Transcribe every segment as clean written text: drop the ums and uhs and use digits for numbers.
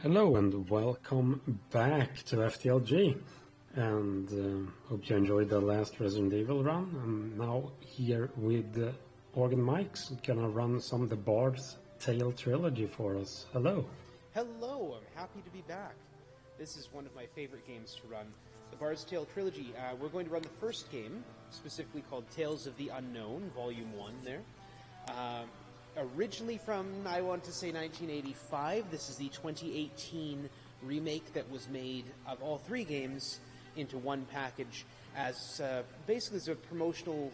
Hello and welcome back to FTLG, and hope you enjoyed the last Resident Evil run. I'm now here with organMike's gonna run some of the Bard's Tale Trilogy for us. Hello. Hello, I'm happy to be back. This is one of my favorite games to run, the Bard's Tale Trilogy. We're going to run the first game, specifically called Tales of the Unknown, Volume 1 there. Originally from, I want to say, 1985. This is the 2018 remake that was made of all three games into one package as basically as a promotional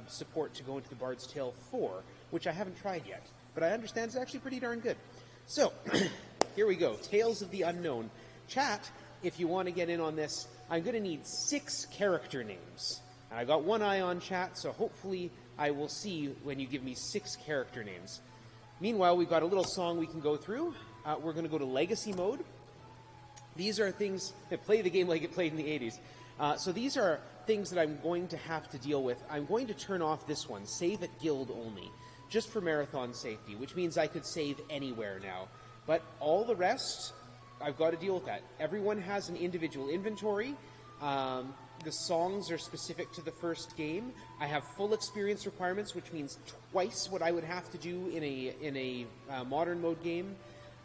support to go into the Bard's Tale 4, which I haven't tried yet, but I understand it's actually pretty darn good. So, here we go, Tales of the Unknown. Chat, if you want to get in on this, I'm going to need 6 character names. And I got one eye on chat, so hopefully I will see when you give me 6 character names. Meanwhile, we've got a little song we can go through. We're going to go to Legacy Mode. These are things that play the game like it played in the 80s. So these are things that I'm going to have to deal with. I'm going to turn off this one, Save at Guild Only, just for marathon safety, which means I could save anywhere now. But all the rest, I've got to deal with that. Everyone has an individual inventory. The songs are specific to the first game. I have full experience requirements, which means twice what I would have to do in a modern mode game.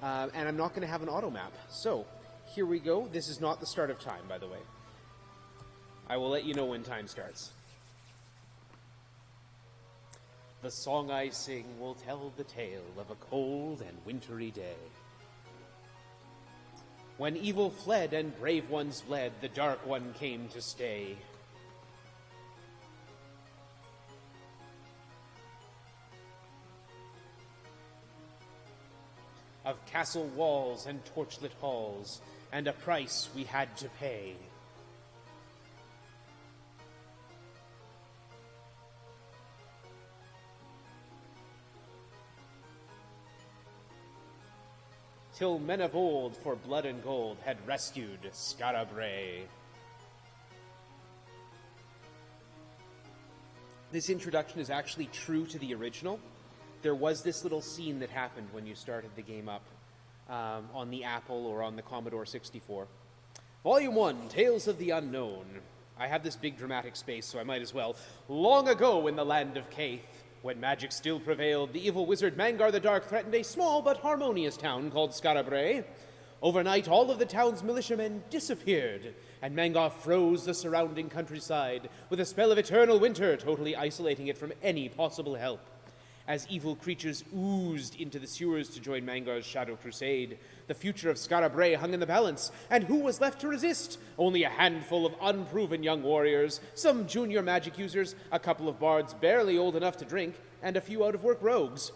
And I'm not going to have an auto map. So, here we go. This is not the start of time, by the way. I will let you know when time starts. The song I sing will tell the tale of a cold and wintry day. When evil fled and brave ones bled, the dark one came to stay. Of castle walls and torchlit halls, and a price we had to pay. Till men of old for blood and gold had rescued Skara Brae. This introduction is actually true to the original. There was this little scene that happened when you started the game up on the Apple or on the Commodore 64. Volume 1, Tales of the Unknown. I have this big dramatic space, so I might as well. Long ago in the land of Caith, when magic still prevailed, the evil wizard Mangar the Dark threatened a small but harmonious town called Skara Brae. Overnight, all of the town's militiamen disappeared, and Mangar froze the surrounding countryside with a spell of eternal winter, totally isolating it from any possible help. As evil creatures oozed into the sewers to join Mangar's shadow crusade, the future of Skara Brae hung in the balance, and who was left to resist? Only a handful of unproven young warriors, some junior magic users, a couple of bards barely old enough to drink, and a few out-of-work rogues.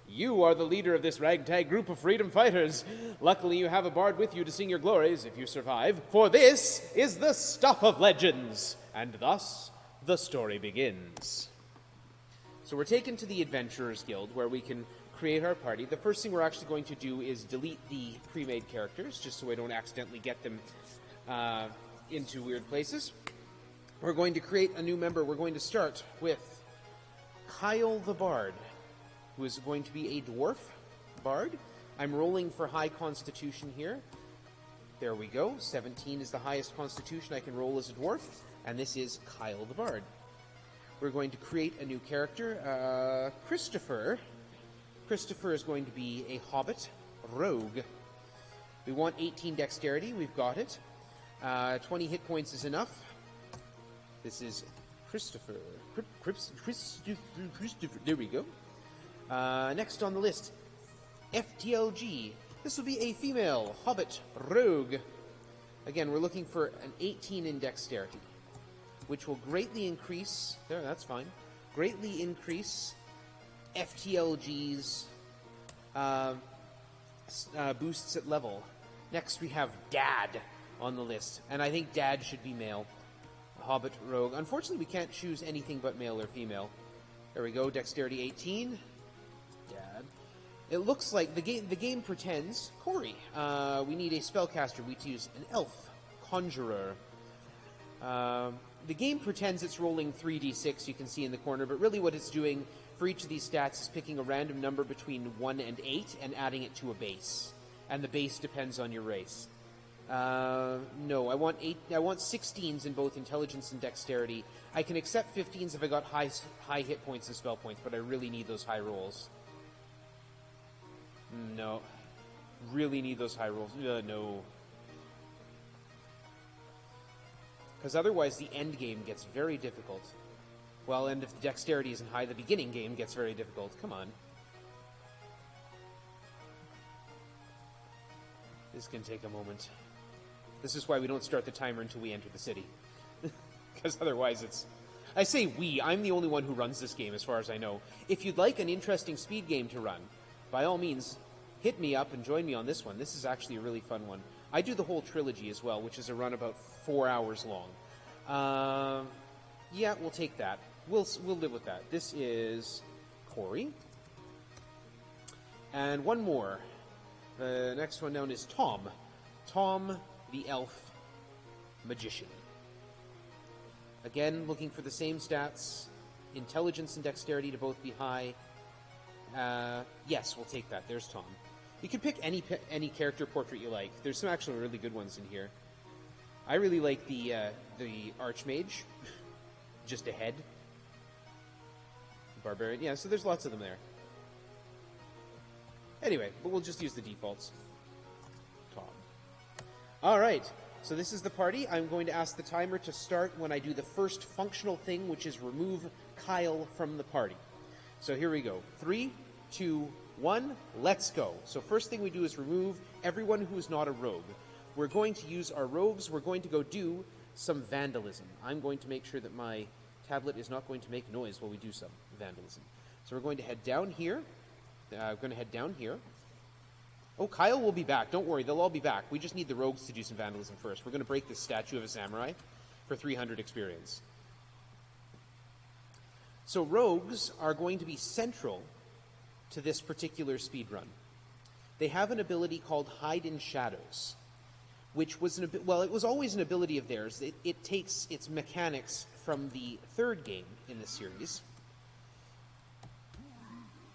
You are the leader of this ragtag group of freedom fighters. Luckily, you have a bard with you to sing your glories if you survive, for this is the stuff of legends, and thus the story begins. So we're taken to the Adventurers Guild, where we can create our party. The first thing we're actually going to do is delete the pre-made characters, just so I don't accidentally get them into weird places. We're going to create a new member. We're going to start with Kyle the Bard, who is going to be a dwarf bard. I'm rolling for high constitution here. There we go. 17 is the highest constitution I can roll as a dwarf, and this is Kyle the Bard. We're going to create a new character, Christopher. Christopher is going to be a hobbit rogue. We want 18 dexterity. We've got it. 20 hit points is enough. This is Christopher. Christopher. There we go. Next on the list, FTLG. This will be a female hobbit rogue. Again, we're looking for an 18 in dexterity, which will greatly increase, there, that's fine, greatly increase FTLG's boosts at level. Next we have Dad on the list, and I think Dad should be male. Hobbit Rogue. Unfortunately, we can't choose anything but male or female. There we go, dexterity 18. Dad. It looks like the game pretends, Corey, we need a spellcaster. We choose an elf, conjurer. The game pretends it's rolling 3d6, you can see in the corner, but really what it's doing for each of these stats is picking a random number between 1 and 8 and adding it to a base. And the base depends on your race. No, I want 16s in both intelligence and dexterity. I can accept 15s if I got high hit points and spell points, but I really need those high rolls. No. Really need those high rolls. No. Because otherwise the end game gets very difficult. Well, and if the dexterity isn't high, the beginning game gets very difficult. Come on. This can take a moment. This is why we don't start the timer until we enter the city. Because otherwise it's... I say we. I'm the only one who runs this game as far as I know. If you'd like an interesting speed game to run, by all means, hit me up and join me on this one. This is actually a really fun one. I do the whole trilogy as well, which is a run about 4 hours long. Yeah, we'll take that. We'll live with that. This is Corey. And one more. The next one down is Tom. Tom, the elf magician. Again, looking for the same stats. Intelligence and dexterity to both be high. Yes, we'll take that. There's Tom. You can pick any character portrait you like. There's some actually really good ones in here. I really like the Archmage. Just a head. Barbarian. Yeah, so there's lots of them there. Anyway, but we'll just use the defaults. Tom. Alright, so this is the party. I'm going to ask the timer to start when I do the first functional thing, which is remove Kyle from the party. So here we go. 3, 2, 1, let's go. So first thing we do is remove everyone who is not a rogue. We're going to use our rogues. We're going to go do some vandalism. I'm going to make sure that my tablet is not going to make noise while we do some vandalism. So we're going to head down here. Oh, Kyle will be back. Don't worry, they'll all be back. We just need the rogues to do some vandalism first. We're going to break this statue of a samurai for 300 experience. So rogues are going to be central to this particular speedrun. They have an ability called Hide in Shadows, which was it was always an ability of theirs. It takes its mechanics from the third game in this series.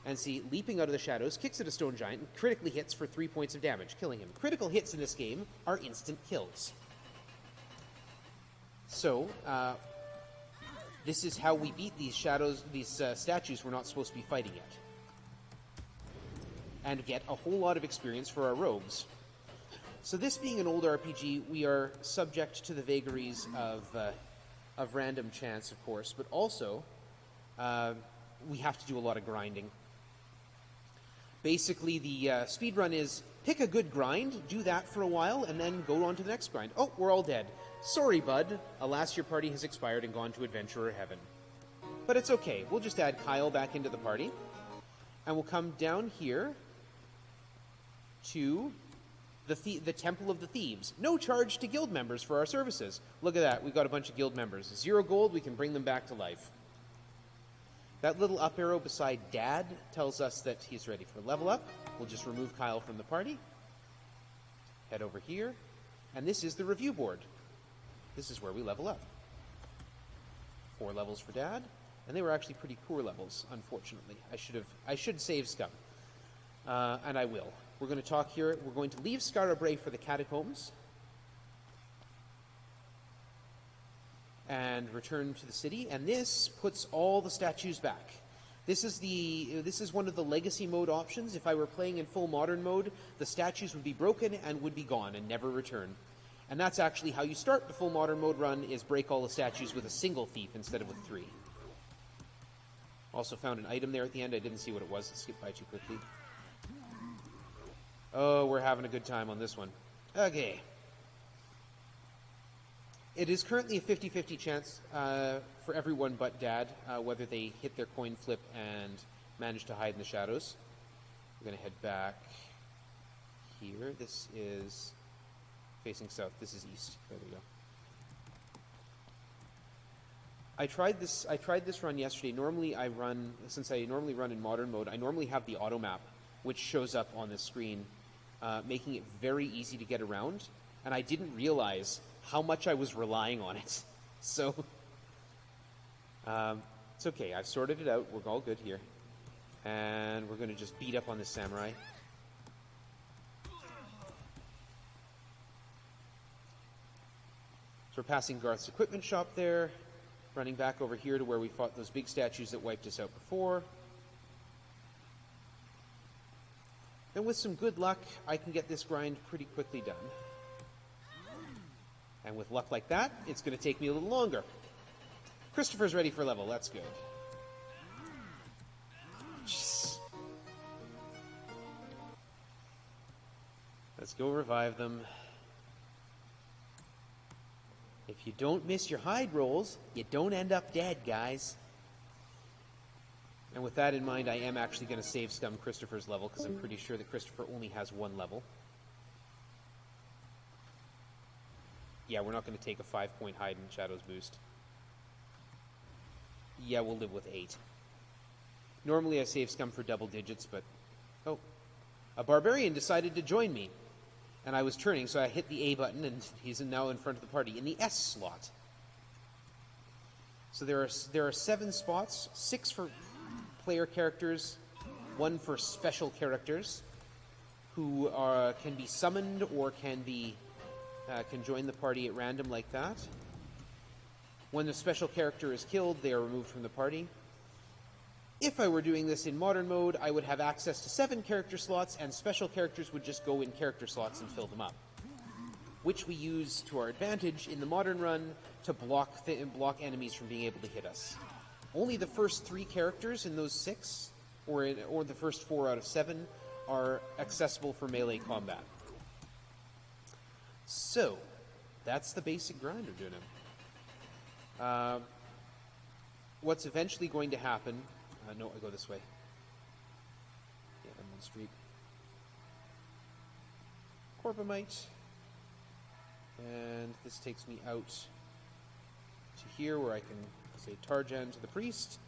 And see, leaping out of the shadows, kicks at a stone giant, and critically hits for 3 points of damage, killing him. Critical hits in this game are instant kills. So, this is how we beat these statues we're not supposed to be fighting yet. And get a whole lot of experience for our rogues. So this being an old RPG, we are subject to the vagaries of random chance, of course, but also we have to do a lot of grinding. Basically, the speedrun is pick a good grind, do that for a while, and then go on to the next grind. Oh, we're all dead. Sorry, bud. Alas, your party has expired and gone to Adventurer Heaven. But it's okay. We'll just add Kyle back into the party. And we'll come down here to the Temple of the Thieves. No charge to guild members for our services. Look at that. We've got a bunch of guild members. 0 gold, we can bring them back to life. That little up arrow beside Dad tells us that he's ready for level up. We'll just remove Kyle from the party. Head over here. And this is the review board. This is where we level up. 4 levels for Dad. And they were actually pretty poor levels, unfortunately. I should save scum. And I will. We're going to talk here. We're going to leave Scarabray for the catacombs. And return to the city, and this puts all the statues back. This is one of the legacy mode options. If I were playing in full modern mode, the statues would be broken and would be gone and never return. And that's actually how you start the full modern mode run, is break all the statues with a single thief instead of with 3. Also found an item there at the end. I didn't see what it was. It skipped by too quickly. Oh, we're having a good time on this one. Okay. It is currently a 50-50 chance for everyone but Dad, whether they hit their coin flip and manage to hide in the shadows. We're going to head back here. This is facing south. This is east. There we go. I tried this run yesterday. Normally since I normally run in modern mode, I normally have the auto map, which shows up on the screen, making it very easy to get around. And I didn't realize how much I was relying on it. So, it's okay. I've sorted it out. We're all good here. And we're going to just beat up on this samurai. for passing Garth's equipment shop there, running back over here to where we fought those big statues that wiped us out before. And with some good luck, I can get this grind pretty quickly done. And with luck like that, it's going to take me a little longer. Christopher's ready for level. That's good. Jeez. Let's go revive them. If you don't miss your hide rolls, you don't end up dead, guys. And with that in mind, I am actually going to save scum Christopher's level, because I'm pretty sure that Christopher only has 1 level. Yeah, we're not going to take a 5-point hide in Shadows boost. Yeah, we'll live with 8. Normally I save scum for double digits, but... Oh. A barbarian decided to join me. And I was turning, so I hit the A button, and he's now in front of the party, in the S slot. So there are 7 spots, 6 for player characters, 1 for special characters, who can be summoned or can join the party at random like that. When the special character is killed, they are removed from the party. If I were doing this in modern mode, I would have access to 7 character slots, and special characters would just go in character slots and fill them up, which we use to our advantage in the modern run to block enemies from being able to hit us. Only the first 3 characters in those 6, or the first 4 out of 7, are accessible for melee combat. So, that's the basic grind we're doing. What's eventually going to happen... no, I go this way. Yeah, I'm on the street. organMike. And this takes me out to here where I can say Tarjan to the priest.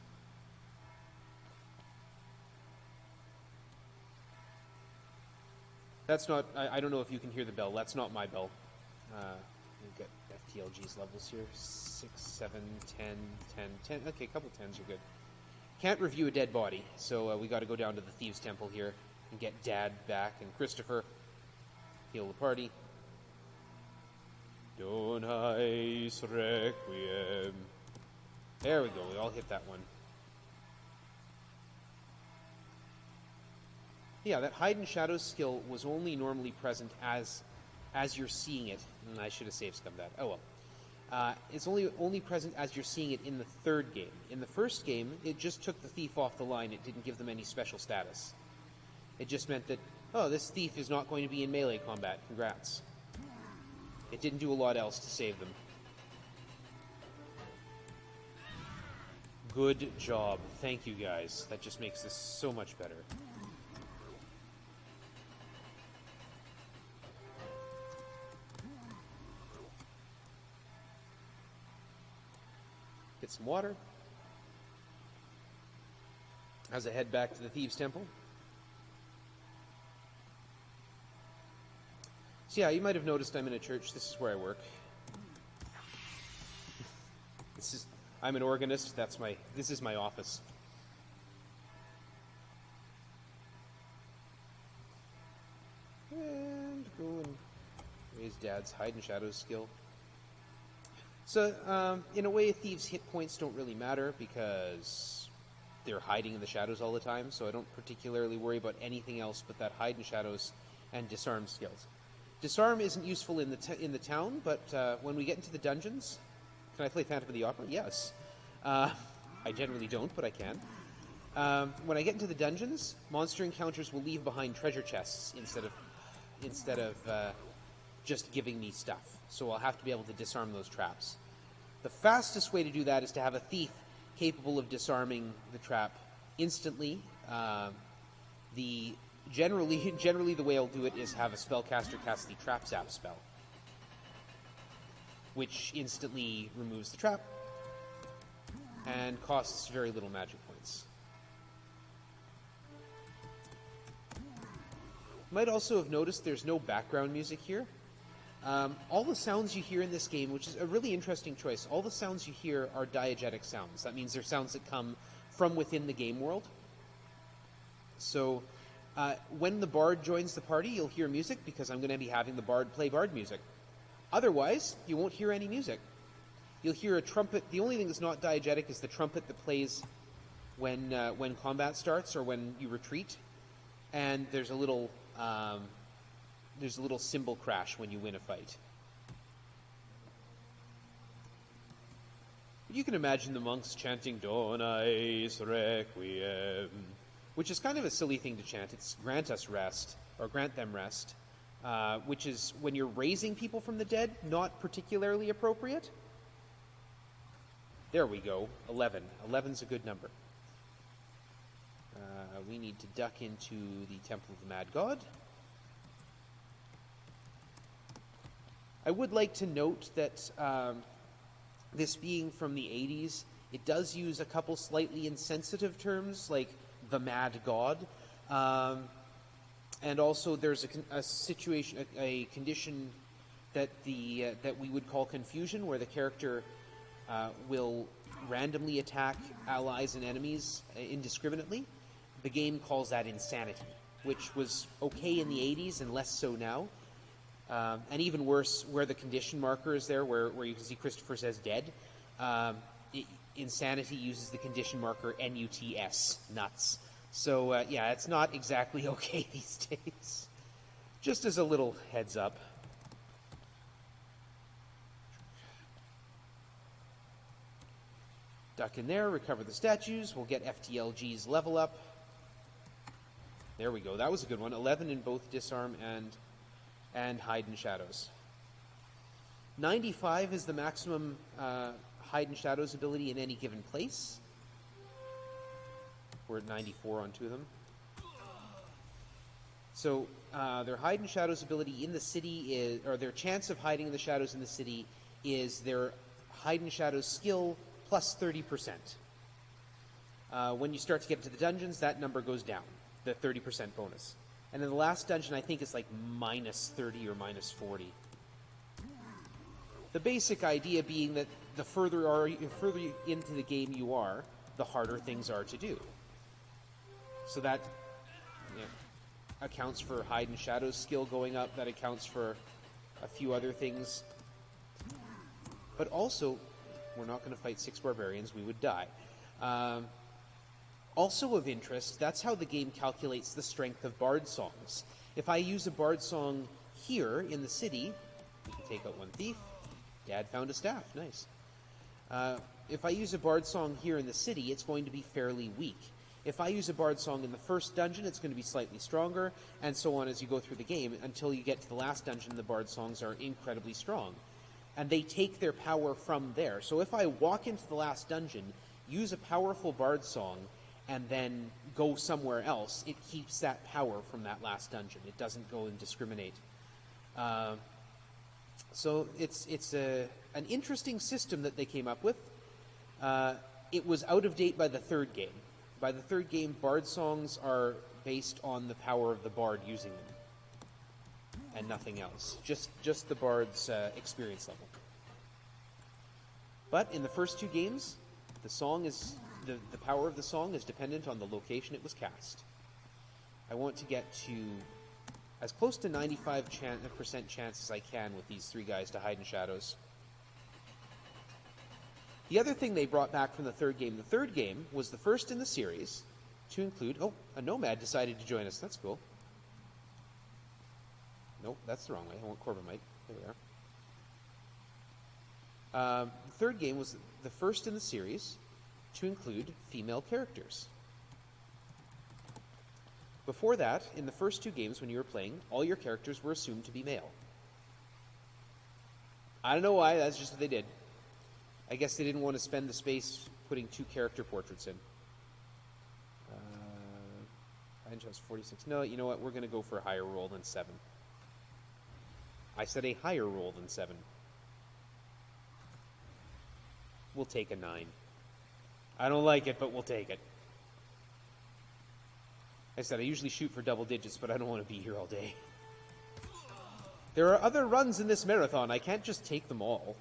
That's not, I don't know if you can hear the bell. That's not my bell. We've got FTLG's levels here. 6, 7, 10, 10, 10. Okay, a couple 10s are good. Can't review a dead body, so we got to go down to the Thieves' Temple here and get Dad back and Christopher. Heal the party. Donis Requiem. There we go, we all hit that one. Yeah, that Hide in Shadows skill was only normally present as you're seeing it. I should have saved scum that. Oh well. It's only present as you're seeing it in the 3rd game. In the 1st game, it just took the thief off the line. It didn't give them any special status. It just meant that, oh, this thief is not going to be in melee combat. Congrats. It didn't do a lot else to save them. Good job. Thank you, guys. That just makes this so much better. Get some water. As I head back to the Thieves' Temple. So yeah, you might have noticed I'm in a church. This is where I work. I'm an organist. This is my office. And go and raise Dad's Hide in Shadows skill. So, in a way, Thieves' hit points don't really matter because they're hiding in the shadows all the time, so I don't particularly worry about anything else but that Hide in Shadows and Disarm skills. Disarm isn't useful in the town, but when we get into the dungeons... Can I play Phantom of the Opera? Yes. I generally don't, but I can. When I get into the dungeons, monster encounters will leave behind treasure chests instead of just giving me stuff. So I'll have to be able to disarm those traps. The fastest way to do that is to have a thief capable of disarming the trap instantly. Generally the way I'll do it is have a spellcaster cast the Trap Zap spell, which instantly removes the trap and costs very little magic points. You might also have noticed there's no background music here. All the sounds you hear in this game, which is a really interesting choice, all the sounds you hear are diegetic sounds. That means they're sounds that come from within the game world. So when the bard joins the party, you'll hear music because I'm going to be having the bard play bard music. Otherwise, you won't hear any music. You'll hear a trumpet. The only thing that's not diegetic is the trumpet that plays when combat starts or when you retreat, and there's a little cymbal crash when you win a fight. You can imagine the monks chanting Dona eis requiem, which is kind of a silly thing to chant. It's grant us rest, or grant them rest, which is when you're raising people from the dead, not particularly appropriate. There we go, 11. 11's a good number. We need to duck into the Temple of the Mad God. I would like to note that this being from the 80s, it does use a couple slightly insensitive terms, like the Mad God. And also there's a situation, a condition that that we would call confusion, where the character will randomly attack allies and enemies indiscriminately. The game calls that insanity, which was okay in the 80s and less so now. And even worse, where the condition marker is there, where you can see Christopher says dead, insanity uses the condition marker NUTS, nuts. So, yeah, it's not exactly okay these days. Just as a little heads up. Duck in there, recover the statues. We'll get FTLG's level up. There we go. That was a good one. 11 in both disarm and hide in shadows. 95 is the maximum hide in shadows ability in any given place. We're at 94 on two of them. So their hide in shadows ability in the city is, or their chance of hiding in the shadows in the city is their hide in shadows skill plus 30%. When you start to get into the dungeons, that number goes down, the 30% bonus. And then the last dungeon, I think, is like minus 30 or minus 40. The basic idea being that the further into the game you are, the harder things are to do. So that accounts for hide and shadows skill going up. That accounts for a few other things. But also, we're not going to fight 6 barbarians. We would die. Also of interest, that's how the game calculates the strength of bard songs. If I use a bard song here in the city, we can take out one thief. Dad found a staff. Nice. If I use a bard song here in the city, it's going to be fairly weak. If I use a bard song in the first dungeon, it's going to be slightly stronger, and so on as you go through the game, until you get to the last dungeon, the bard songs are incredibly strong. And they take their power from there. So if I walk into the last dungeon, use a powerful bard song, and then go somewhere else, it keeps that power from that last dungeon. It doesn't go and discriminate. So it's an interesting system that they came up with. It was out of date by the third game. By the third game, bard songs are based on the power of the bard using them, and nothing else. Just the bard's experience level. But in the first 2 games, the song is the power of the song is dependent on the location it was cast. I want to get to as close to 95% chance as I can with these 3 guys to hide in shadows. The other thing they brought back from the third game was the first in the series to include, oh, a nomad decided to join us. That's cool. Nope, that's the wrong way. I want organMike. There we are. The third game was the first in the series to include female characters. Before that, in the first 2 games when you were playing, all your characters were assumed to be male. I don't know why, that's just what they did. I guess they didn't want to spend the space putting 2 character portraits in. I just 46. No, you know what? We're going to go for a higher roll than 7. I said a higher roll than 7. We'll take a 9. I don't like it, but we'll take it. I said I usually shoot for double digits, but I don't want to be here all day. There are other runs in this marathon. I can't just take them all.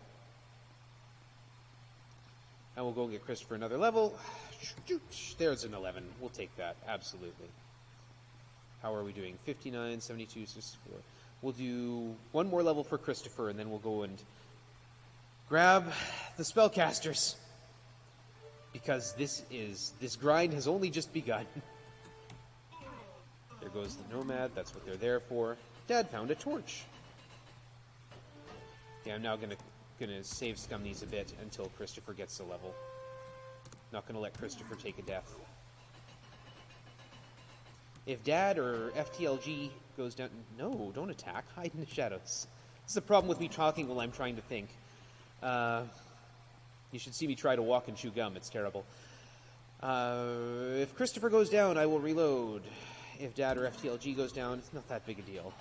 And we'll go and get Christopher another level. There's an 11. We'll take that. Absolutely. How are we doing? 59, 72, 64. We'll do one more level for Christopher, and then we'll go and grab the spellcasters. Because this grind has only just begun. There goes the Nomad, that's what they're there for. Dad found a torch. Yeah, I'm now gonna save scum these a bit until Christopher gets the level. Not gonna let Christopher take a death. If Dad or FTLG goes down... No, don't attack. Hide in the shadows. This is the problem with me talking while I'm trying to think. You should see me try to walk and chew gum. It's terrible. If Christopher goes down, I will reload. If Dad or FTLG goes down, it's not that big a deal.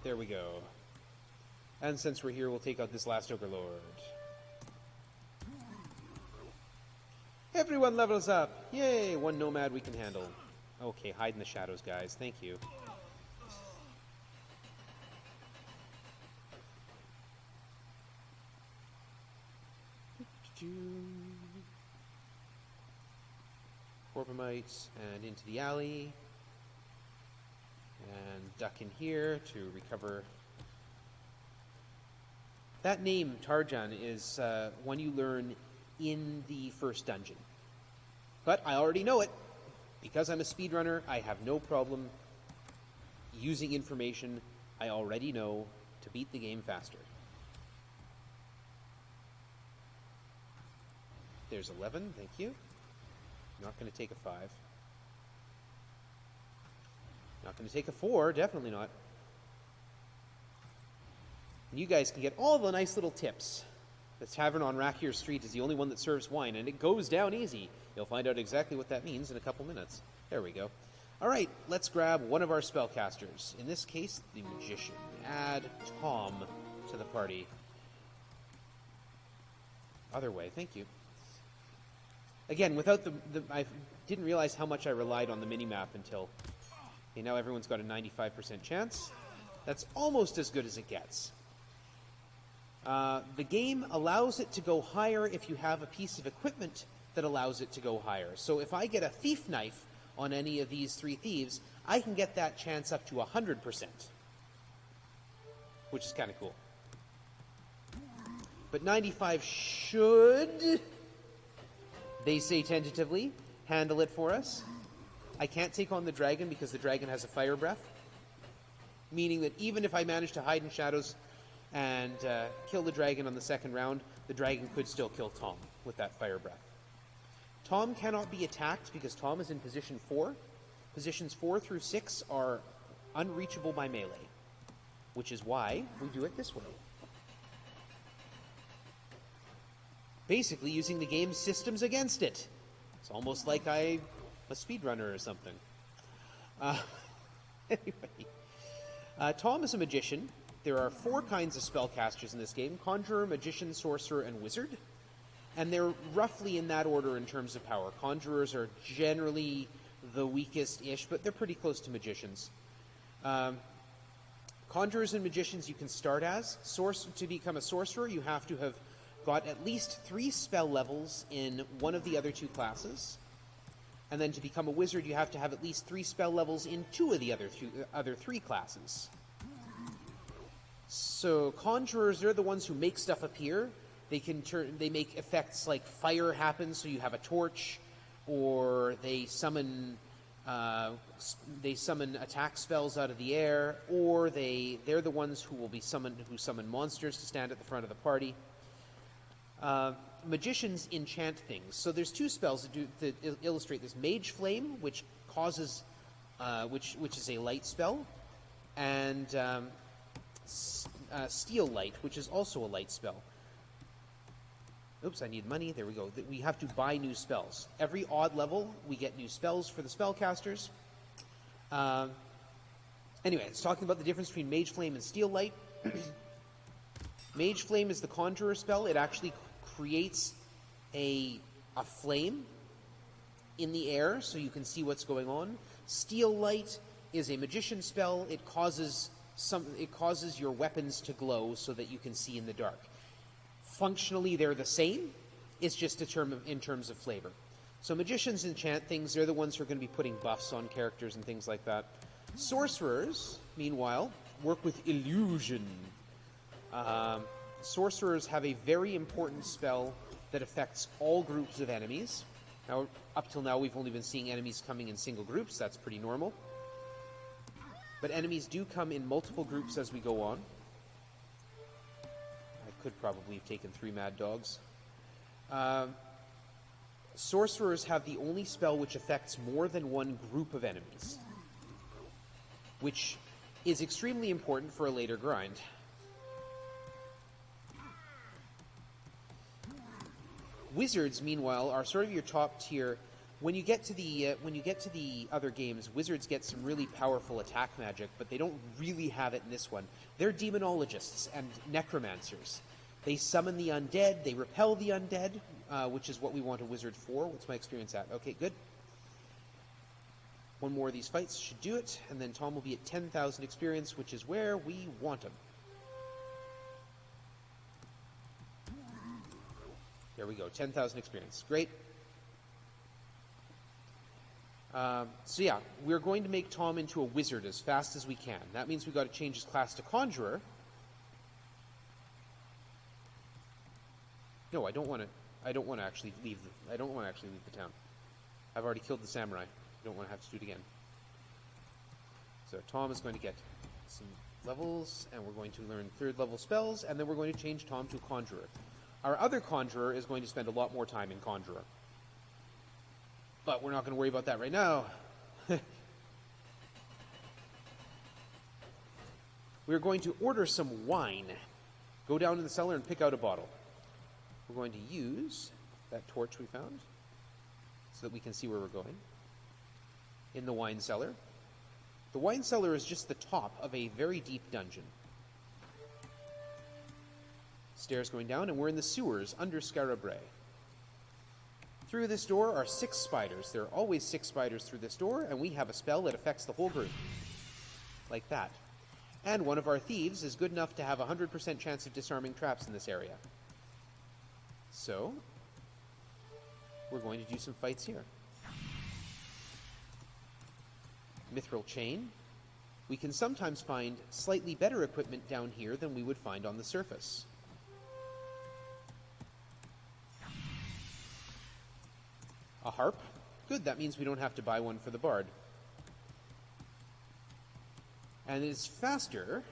There we go. And since we're here, we'll take out this last Ogre Lord. Everyone levels up! Yay! One Nomad we can handle. Okay, hide in the shadows, guys. Thank you. organMike and into the alley. And duck in here to recover. That name, Tarjan, is one you learn in the first dungeon. But I already know it. Because I'm a speedrunner, I have no problem using information I already know to beat the game faster. There's 11, thank you. Not going to take a 5. Not going to take a 4, definitely not. And you guys can get all the nice little tips. The tavern on Rakier Street is the only one that serves wine, and it goes down easy. You'll find out exactly what that means in a couple minutes. There we go. All right, let's grab one of our spellcasters. In this case, the Magician. Add Tom to the party. Other way, thank you. Again, without I didn't realize how much I relied on the minimap until... Okay, now everyone's got a 95% chance. That's almost as good as it gets. The game allows it to go higher if you have a piece of equipment that allows it to go higher. So if I get a thief knife on any of these 3 thieves, I can get that chance up to 100%. Which is kind of cool. But 95 should, they say tentatively, handle it for us. I can't take on the dragon because the dragon has a fire breath. Meaning that even if I manage to hide in shadows and kill the dragon on the second round, the dragon could still kill Tom with that fire breath. Tom cannot be attacked because Tom is in position 4. Positions 4 through 6 are unreachable by melee, which is why we do it this way. Basically using the game's systems against it. It's almost like I'm a speedrunner or something. Anyway. Tom is a magician. There are 4 kinds of spellcasters in this game: Conjurer, Magician, Sorcerer, and Wizard. And they're roughly in that order in terms of power. Conjurers are generally the weakest-ish, but they're pretty close to Magicians. Conjurers and Magicians you can start as. To become a Sorcerer, you have to have got at least 3 spell levels in one of the other 2 classes. And then to become a Wizard, you have to have at least 3 spell levels in 2 of the other 3 classes. So Conjurers, they're the ones who make stuff appear. They make effects like fire happen, so you have a torch, or they summon attack spells out of the air, or they're the ones who summon monsters to stand at the front of the party. Magicians enchant things. So there's 2 spells that illustrate this: Mage Flame, which causes, which is a light spell, and Steel Light, which is also a light spell. Oops, I need money. There we go. We have to buy new spells. Every odd level, we get new spells for the spellcasters. Anyway, it's talking about the difference between Mage Flame and Steel Light. Mage Flame is the Conjurer spell. It actually creates a flame in the air so you can see what's going on. Steel Light is a Magician spell. It causes your weapons to glow so that you can see in the dark. Functionally, they're the same. It's just in terms of flavor. So magicians enchant things. They're the ones who are going to be putting buffs on characters and things like that. Sorcerers, meanwhile, work with illusion. Sorcerers have a very important spell that affects all groups of enemies. Now, up till now, we've only been seeing enemies coming in single groups. That's pretty normal. But enemies do come in multiple groups as we go on. I could probably have taken 3 Mad Dogs. Sorcerers have the only spell which affects more than one group of enemies, which is extremely important for a later grind. Wizards, meanwhile, are sort of your top tier. When you get to the other games, wizards get some really powerful attack magic, but they don't really have it in this one. They're demonologists and necromancers. They summon the undead, they repel the undead, which is what we want a wizard for. What's my experience at? Okay, good. One more of these fights should do it, and then Tom will be at 10,000 experience, which is where we want him. There we go, 10,000 experience. Great. So yeah, we're going to make Tom into a wizard as fast as we can. That means we've got to change his class to conjurer. No, I don't want to actually leave the town. I've already killed the samurai. I don't want to have to do it again. So Tom is going to get some levels, and we're going to learn 3rd level spells, and then we're going to change Tom to a conjurer. Our other conjurer is going to spend a lot more time in conjurer. But we're not going to worry about that right now. We're going to order some wine. Go down in the cellar and pick out a bottle. We're going to use that torch we found so that we can see where we're going. In the wine cellar. The wine cellar is just the top of a very deep dungeon. Stairs going down, and we're in the sewers under Scarabray. Through this door are 6 spiders. There are always 6 spiders through this door, and we have a spell that affects the whole group. Like that. And one of our thieves is good enough to have a 100% chance of disarming traps in this area. So, we're going to do some fights here. Mithril chain. We can sometimes find slightly better equipment down here than we would find on the surface. A harp. Good, that means we don't have to buy one for the bard. And it's faster.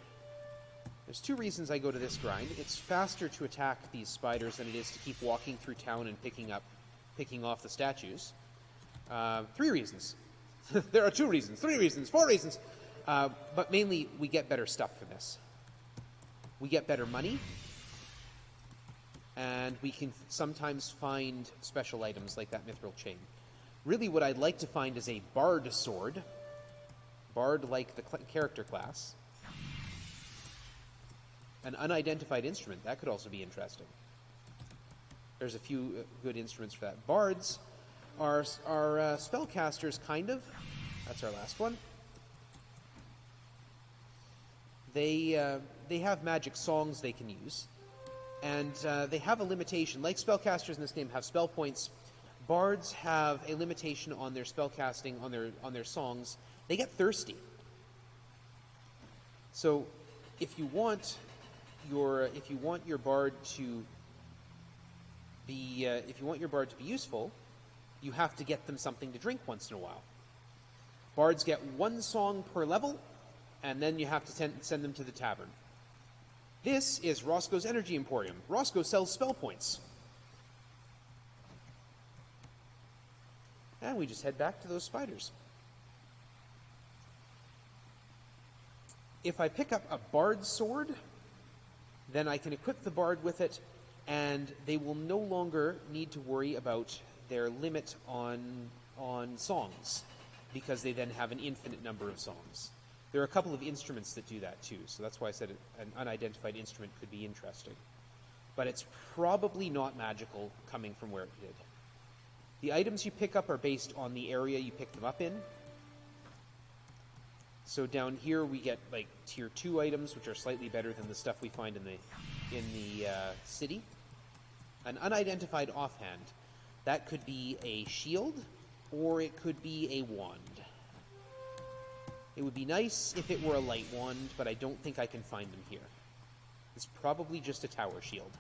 There's 2 reasons I go to this grind. It's faster to attack these spiders than it is to keep walking through town and picking off the statues. 3 reasons. There are 2 reasons, 3 reasons, 4 reasons. But mainly, we get better stuff from this. We get better money. And we can sometimes find special items like that mithril chain. Really, what I'd like to find is a bard sword. Bard like the character class. An unidentified instrument. That could also be interesting. There's a few good instruments for that. Bards are spellcasters, kind of. That's our last one. They have magic songs they can use. And they have a limitation. Like spellcasters in this game have spell points, bards have a limitation on their spellcasting, on their songs. They get thirsty. So, if you want your bard to be useful, you have to get them something to drink once in a while. Bards get 1 song per level, and then you have to send them to the tavern. This is Roscoe's Energy Emporium. Roscoe sells spell points. And we just head back to those spiders. If I pick up a bard sword, then I can equip the bard with it, and they will no longer need to worry about their limit on songs, because they then have an infinite number of songs. There are a couple of instruments that do that too, so that's why I said an unidentified instrument could be interesting. But it's probably not magical coming from where it did. The items you pick up are based on the area you pick them up in. So down here we get like tier 2 items, which are slightly better than the stuff we find in the city. An unidentified offhand. That could be a shield, or it could be a wand. It would be nice if it were a light wand, but I don't think I can find them here. It's probably just a tower shield.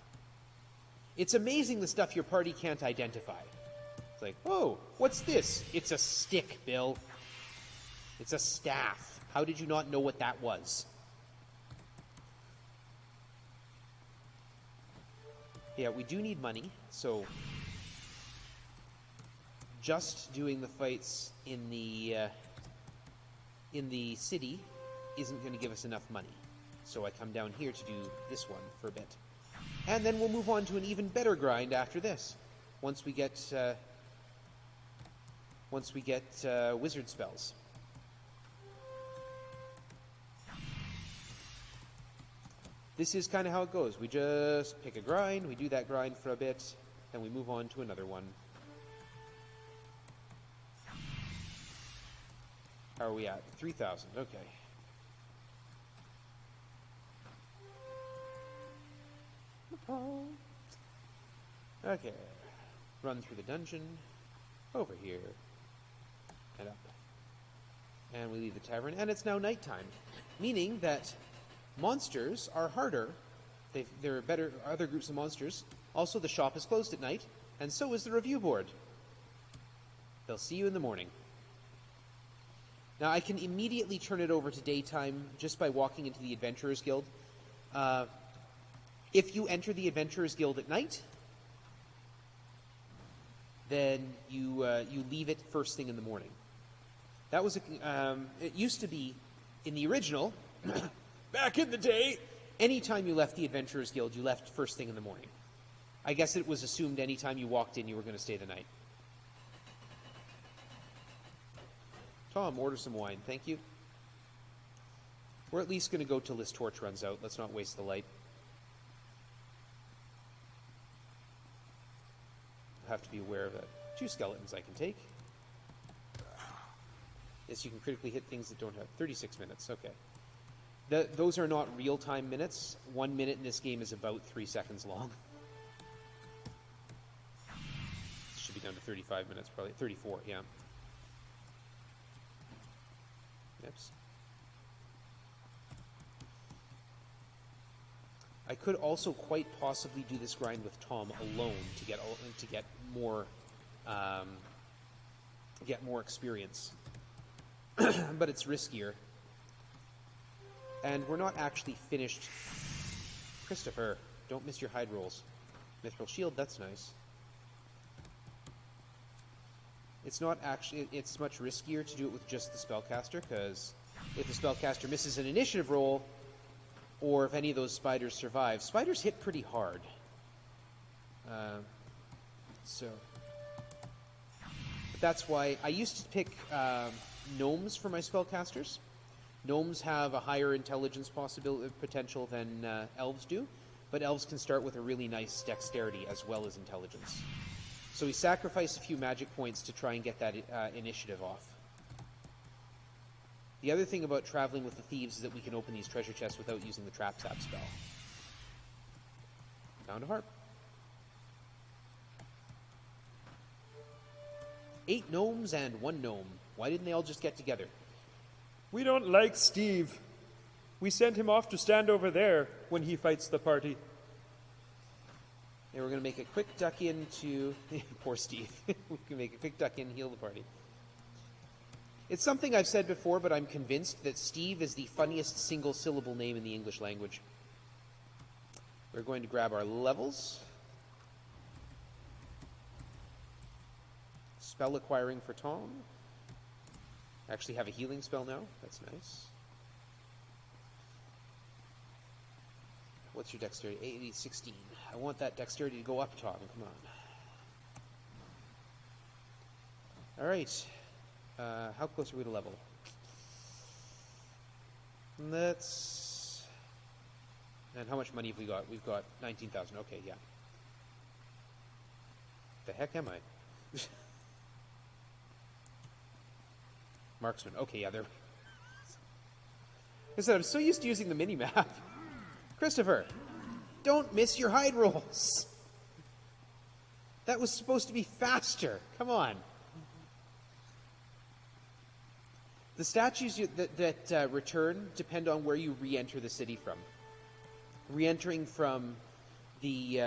It's amazing the stuff your party can't identify. It's like, oh, what's this? It's a stick, Bill. It's a staff. How did you not know what that was? Yeah, we do need money, so just doing the fights in the city isn't going to give us enough money. So I come down here to do this one for a bit. And then we'll move on to an even better grind after this. Once we get wizard spells. This is kind of how it goes. We just pick a grind, we do that grind for a bit, and we move on to another one. How are we at? 3,000, okay. Okay. Run through the dungeon, over here, and up. And we leave the tavern, and it's now nighttime, meaning that monsters are harder. There are better other groups of monsters. Also, the shop is closed at night, and so is the review board. They'll see you in the morning. Now, I can immediately turn it over to daytime just by walking into the Adventurers Guild. If you enter the Adventurers Guild at night, then you leave it first thing in the morning. That was it used to be in the original. Back in the day, anytime you left the Adventurers Guild, you left first thing in the morning. I guess it was assumed anytime you walked in, you were going to stay the night. Tom, order some wine. Thank you. We're at least going to go till this torch runs out. Let's not waste the light. I'll have to be aware of that. 2 skeletons I can take. Yes, you can critically hit things that don't have 36 minutes. Okay. Those are not real-time minutes. 1 minute in this game is about 3 seconds long. Should be down to 35 minutes, probably. 34, yeah. Oops. I could also quite possibly do this grind with Tom alone to get more experience, but it's riskier. And we're not actually finished. Christopher, don't miss your hide rolls. Mithril shield, that's nice. It's not actually. It's much riskier to do it with just the spellcaster, because if the spellcaster misses an initiative roll, or if any of those spiders survive, spiders hit pretty hard. But that's why I used to pick gnomes for my spellcasters. Gnomes have a higher intelligence potential than elves do, but elves can start with a really nice dexterity as well as intelligence. So we sacrifice a few magic points to try and get that initiative off. The other thing about traveling with the thieves is that we can open these treasure chests without using the trap tap spell. Found a harp. 8 gnomes and 1 gnome. Why didn't they all just get together? We don't like Steve. We sent him off to stand over there when he fights the party. And we're going to make a quick duck in to... Poor Steve. We can make a quick duck in and heal the party. It's something I've said before, but I'm convinced that Steve is the funniest single-syllable name in the English language. We're going to grab our levels. Spell acquiring for Tom. Actually have a healing spell now. That's nice. What's your dexterity? 80, 16. I want that dexterity to go up, Tom. Come on. All right. How close are we to level? Let's... And how much money have we got? We've got 19,000. Okay, yeah. The heck am I? Marksman. Okay, yeah, they're... I said, I'm so used to using the mini-map. Christopher, don't miss your hide rolls. That was supposed to be faster. Come on. The statues that return depend on where you re-enter the city from. Re-entering from the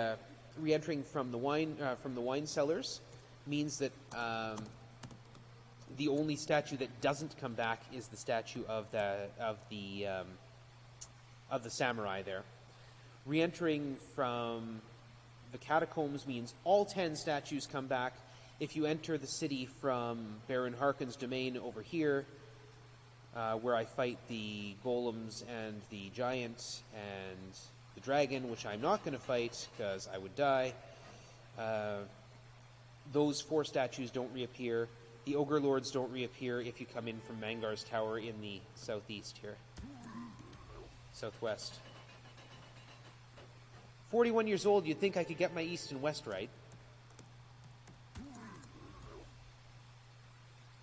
wine cellars means that the only statue that doesn't come back is the statue of the samurai there. Re-entering from the catacombs means all 10 statues come back. If you enter the city from Baron Harkon's domain over here, where I fight the golems and the giant and the dragon, which I'm not going to fight because I would die, those 4 statues don't reappear. The Ogre Lords don't reappear if you come in from Mangar's Tower in the southeast here. Southwest. 41 years old, you'd think I could get my east and west right.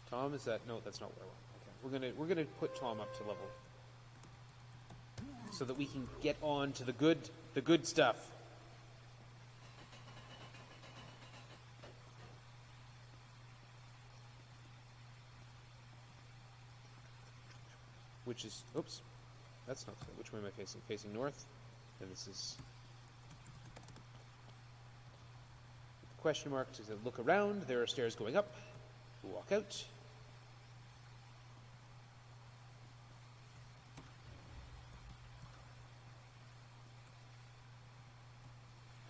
Tom, is that... No, that's not where I want. Okay. We're gonna put Tom up to level so that we can get on to the good stuff. Which is, oops, that's not good. Which way am I facing? Facing north. And this is question mark to look around. There are stairs going up. We'll walk out.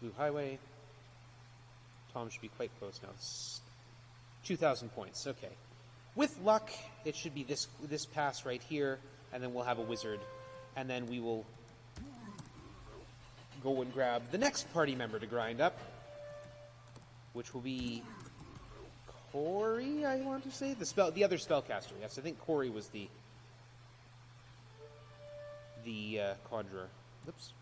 Blue highway. Tom should be quite close now. 2,000 points. Okay. With luck, it should be this pass right here, and then we'll have a wizard, and then we will go and grab the next party member to grind up, which will be Corey, I want to say? The other spellcaster. Yes, I think Corey was the conjurer. Oops.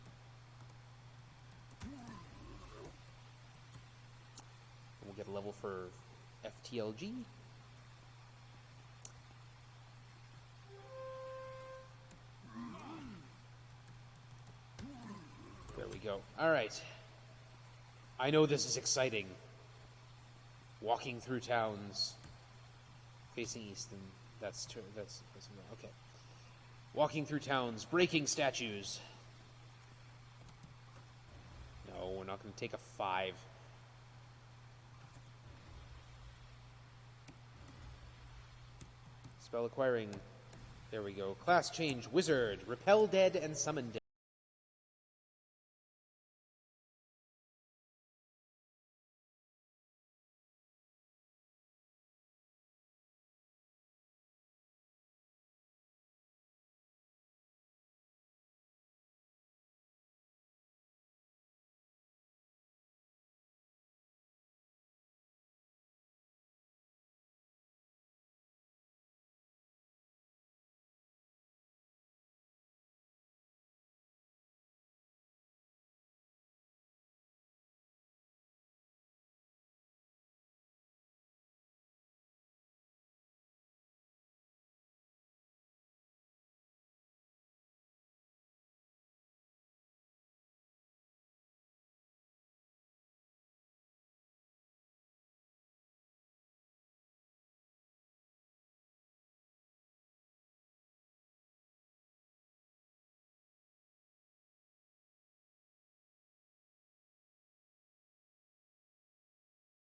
We'll get a level for FTLG. There we go. All right. I know this is exciting. Walking through towns, facing east, and that's okay. Walking through towns, breaking statues. No, we're not going to take a 5. Spell acquiring. There we go. Class change, wizard, repel dead and summon dead.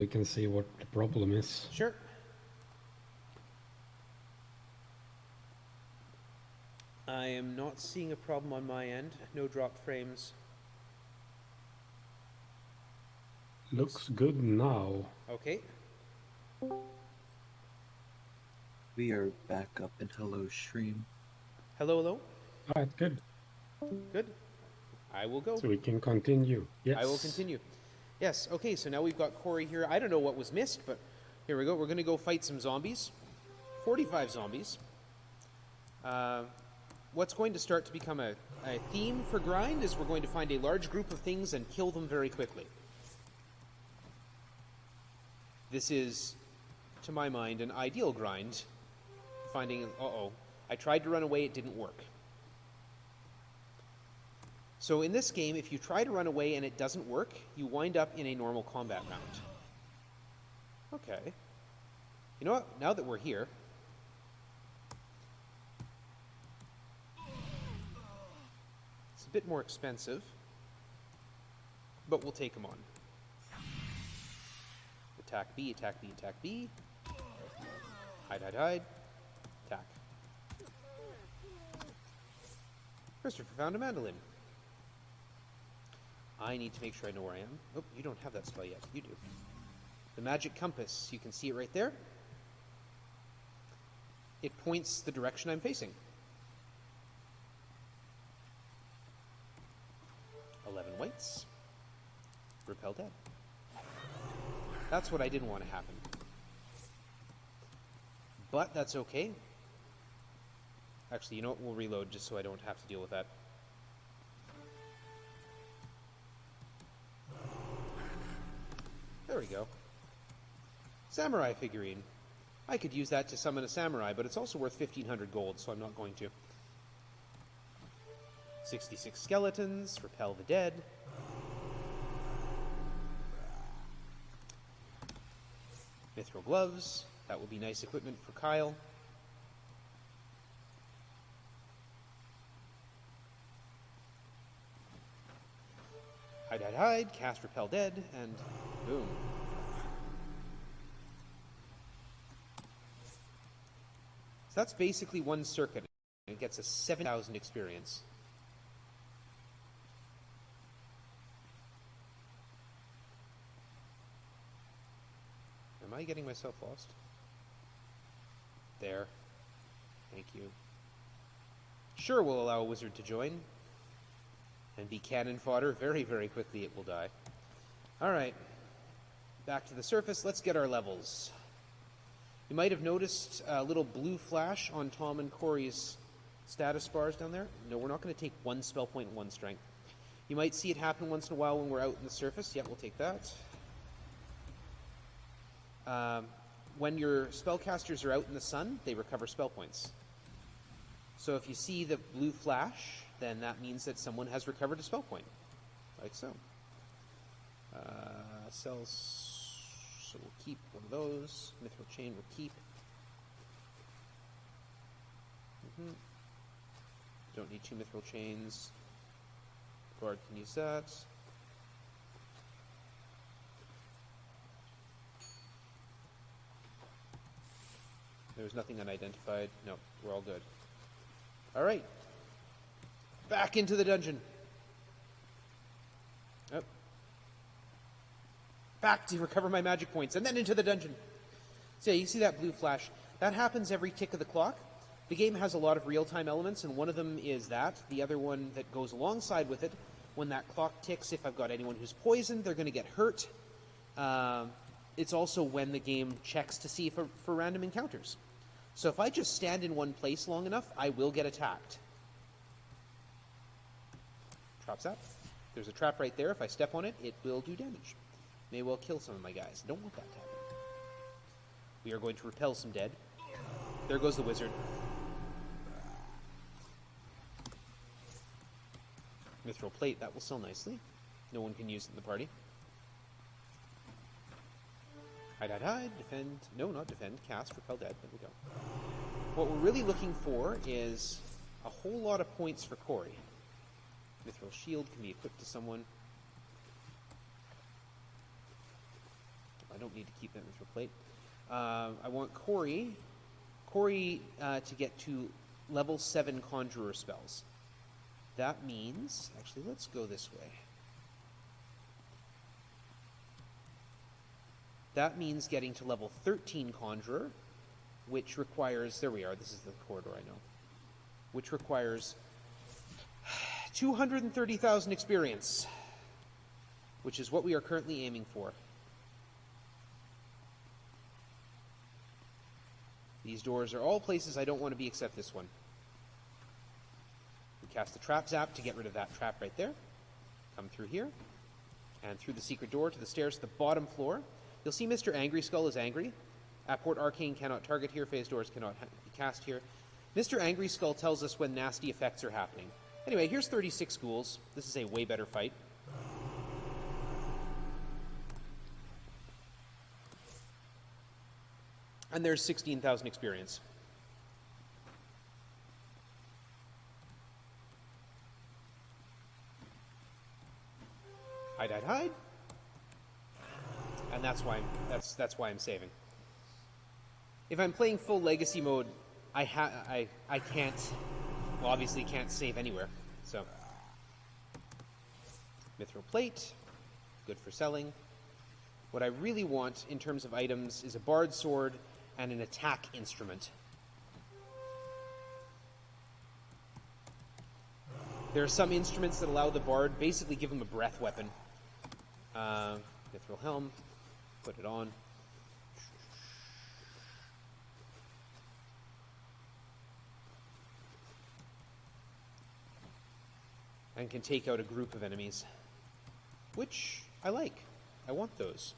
We can see what the problem is. Sure. I am not seeing a problem on my end. No dropped frames. Looks good now. Okay. We are back up in hello stream. Hello, hello. All right, good. Good. I will go. So we can continue. Yes. I will continue. Yes, okay, so now we've got Corey here. I don't know what was missed, but here we go. We're going to go fight some zombies. 45 zombies. What's going to start to become a theme for grind is we're going to find a large group of things and kill them very quickly. This is, to my mind, an ideal grind. Finding, I tried to run away, it didn't work. So in this game, if you try to run away and it doesn't work, you wind up in a normal combat round. Okay. You know what? Now that we're here... It's a bit more expensive. But we'll take them on. Attack B, attack B, attack B. Hide, hide, hide. Attack. Christopher found a mandolin. I need to make sure I know where I am. Oh, you don't have that spell yet. You do. The magic compass. You can see it right there. It points the direction I'm facing. 11 whites. Repel dead. That's what I didn't want to happen. But that's okay. Actually, you know what? We'll reload just so I don't have to deal with that. There we go. Samurai figurine. I could use that to summon a samurai, but it's also worth 1,500 gold, so I'm not going to. 66 skeletons. Repel the dead. Mithril gloves. That will be nice equipment for Kyle. Hide, hide, hide. Cast Repel Dead, and boom. So that's basically one circuit. It gets us 7,000 experience. Am I getting myself lost? There. Thank you. Sure, we'll allow a wizard to join. And be cannon fodder. Very, very quickly it will die. Alright. Back to the surface. Let's get our levels. You might have noticed a little blue flash on Tom and Corey's status bars down there. No, we're not going to take one spell point and one strength. You might see it happen once in a while when we're out in the surface. Yeah, we'll take that. When your spellcasters are out in the sun, they recover spell points. So if you see the blue flash, then that means that someone has recovered a spell point. Like so. Cells, so we'll keep one of those. Mithril chain we'll keep. Don't need 2 mithril chains. Guard can use that. There's nothing unidentified. No, we're all good. Alright. Back into the dungeon. Oh. Back to recover my magic points, and then into the dungeon. So yeah, you see that blue flash. That happens every tick of the clock. The game has a lot of real-time elements, and one of them is that. The other one that goes alongside with it, when that clock ticks, if I've got anyone who's poisoned, they're going to get hurt. It's also when the game checks to see for random encounters. So if I just stand in one place long enough, I will get attacked. Trap's up. There's a trap right there. If I step on it, it will do damage. May well kill some of my guys. Don't want that to happen. We are going to repel some dead. There goes the wizard. Mithril plate, that will sell nicely. No one can use it in the party. Hide, hide, hide. Defend. No, not defend. Cast. Repel dead. There we go. What we're really looking for is a whole lot of points for Corey. Mithril shield can be equipped to someone. I don't need to keep that mithril plate. I want Corey to get to level 7 conjurer spells. That means, actually, let's go this way. That means getting to level 13 conjurer, which requires, there we are, this is the corridor I know, which requires 230,000 experience, which is what we are currently aiming for. These doors are all places I don't want to be except this one. We cast the trap zap to get rid of that trap right there. Come through here, and through the secret door to the stairs to the bottom floor. You'll see Mr. Angry Skull is angry. Apport Arcane cannot target here. Phase doors cannot be cast here. Mr. Angry Skull tells us when nasty effects are happening. Anyway, here's 36 ghouls. This is a way better fight. And there's 16,000 experience. Hide, hide, hide. And that's why I'm saving. If I'm playing full legacy mode, I can't, well, obviously can't save anywhere. So, mithril plate, good for selling. What I really want in terms of items is a bard sword and an attack instrument. There are some instruments that allow the bard, basically give him a breath weapon. Mithril helm, put it on. And can take out a group of enemies, which I like. I want those.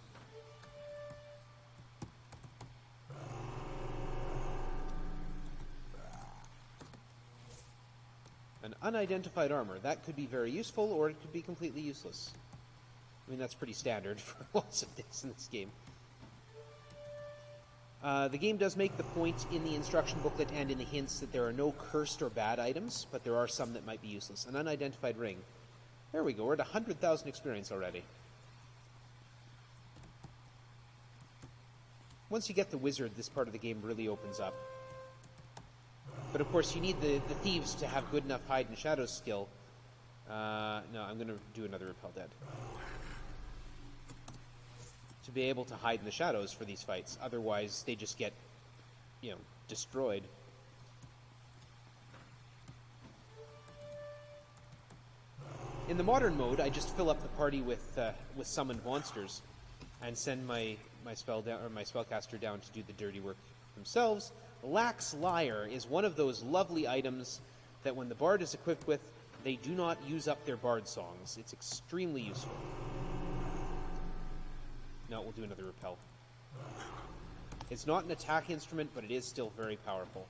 An unidentified armor. That could be very useful, or it could be completely useless. I mean, that's pretty standard for lots of things in this game. The game does make the point in the instruction booklet and in the hints that there are no cursed or bad items, but there are some that might be useless. An unidentified ring. There we go. We're at 100,000 experience already. Once you get the wizard, this part of the game really opens up. But of course, you need the thieves to have good enough hide and shadow skill. No, I'm going to do another Repel Dead. To be able to hide in the shadows for these fights. Otherwise, they just get, destroyed. In the modern mode, I just fill up the party with summoned monsters and send my spellcaster down to do the dirty work themselves. Lax Lyre is one of those lovely items that when the bard is equipped with, they do not use up their bard songs. It's extremely useful. No, we'll do another repel. It's not an attack instrument, but it is still very powerful.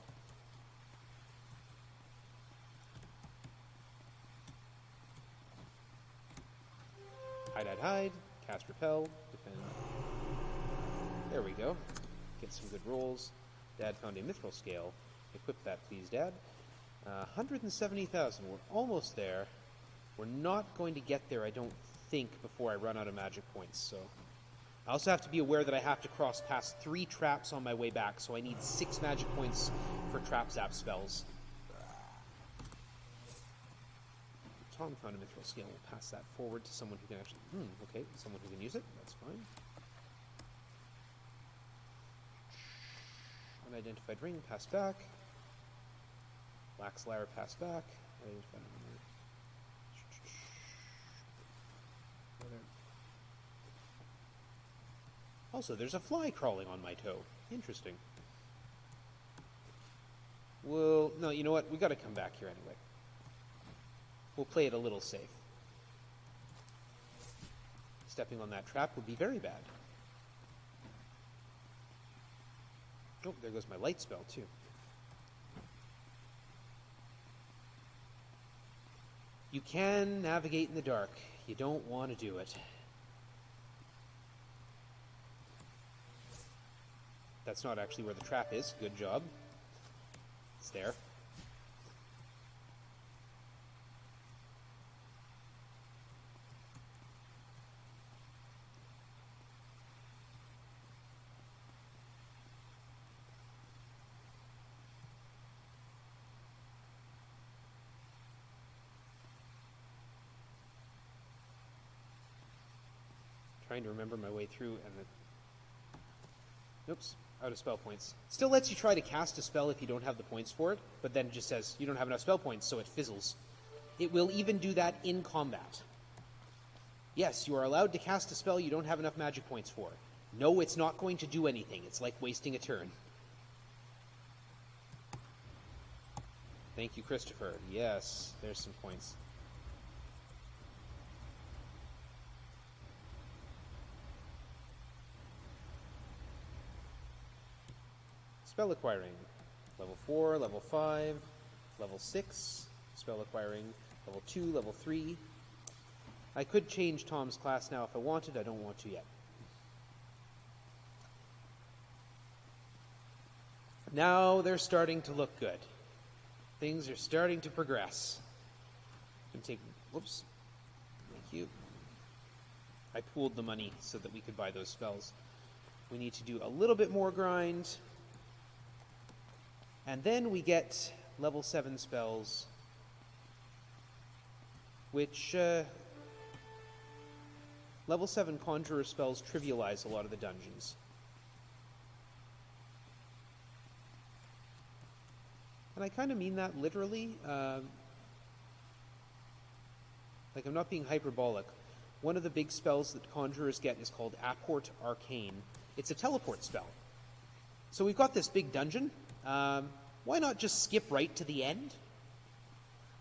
Hide, hide, hide. Cast repel. Defend. There we go. Get some good rolls. Dad found a mithril scale. Equip that, please, Dad. 170,000. We're almost there. We're not going to get there, I don't think, before I run out of magic points, so... I also have to be aware that I have to cross past 3 traps on my way back, so I need 6 magic points for trap zap spells. Tom found a mithril scale. We'll pass that forward to someone who can actually... okay, someone who can use it. That's fine. Unidentified ring, pass back. Lax Lyre, pass back. Unidentified ring. Also, there's a fly crawling on my toe. Interesting. Well, no, you know what? We gotta come back here anyway. We'll play it a little safe. Stepping on that trap would be very bad. Oh, there goes my light spell, too. You can navigate in the dark. You don't want to do it. That's not actually where the trap is. Good job. It's there. Trying to remember my way through and the... Oops. Out of spell points. Still lets you try to cast a spell if you don't have the points for it, but then it just says you don't have enough spell points, so it fizzles. It will even do that in combat. Yes, you are allowed to cast a spell you don't have enough magic points for. No, it's not going to do anything. It's like wasting a turn. Thank you, Christopher. Yes, there's some points. Spell acquiring, level 4, level 5, level 6, spell acquiring, level 2, level 3. I could change Tom's class now if I wanted, I don't want to yet. Now they're starting to look good. Things are starting to progress. I'm taking, whoops, thank you. I pooled the money so that we could buy those spells. We need to do a little bit more grind. And then we get level 7 spells, which level 7 conjurer spells trivialize a lot of the dungeons. And I kind of mean that literally. Like, I'm not being hyperbolic. One of the big spells that conjurers get is called Apport Arcane. It's a teleport spell. So we've got this big dungeon. Why not just skip right to the end?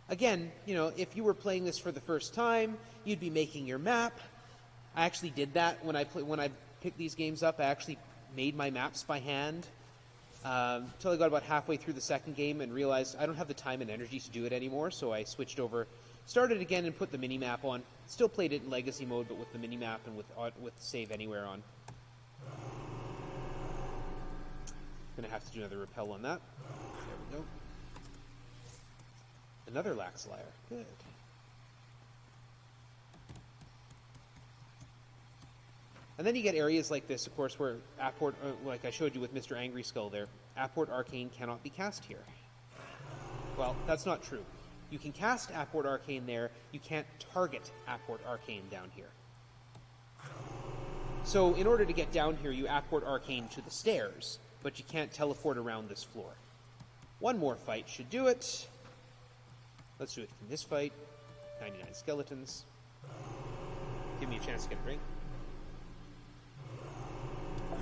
Again, you know, if you were playing this for the first time, you'd be making your map. I actually did that when I picked these games up. I actually made my maps by hand until I got about halfway through the second game and realized I don't have the time and energy to do it anymore, so I switched over, started again and put the mini-map on. Still played it in legacy mode, but with the mini-map and with save anywhere on. Gonna have to do another repel on that. There we go. Another Lax Lyre. Good. And then you get areas like this, of course, where Apport, like I showed you with Mr. Angry Skull there, Apport Arcane cannot be cast here. Well, that's not true. You can cast Apport Arcane there, you can't target Apport Arcane down here. So in order to get down here, you Apport Arcane to the stairs, but you can't teleport around this floor. One more fight should do it. Let's do it from this fight. 99 skeletons. Give me a chance to get a drink.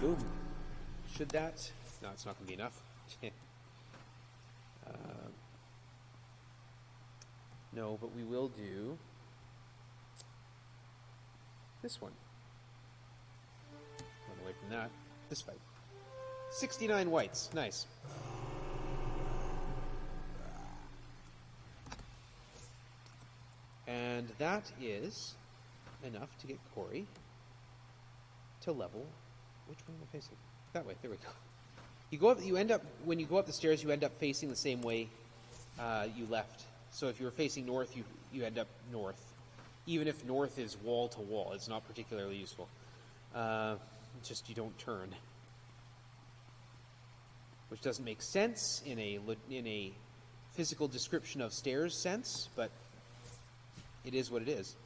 Boom. Should that? No, it's not going to be enough. No, but we will do this one. Run away from that. This fight. 69 whites. Nice. And that is enough to get Corey to level. Which way am I facing? That way. There we go. You go up. You end up when you go up the stairs. You end up facing the same way you left. So if you were facing north, you end up north. Even if north is wall to wall, it's not particularly useful. Just you don't turn, which doesn't make sense in a physical description of stairs sense, but it is what it is.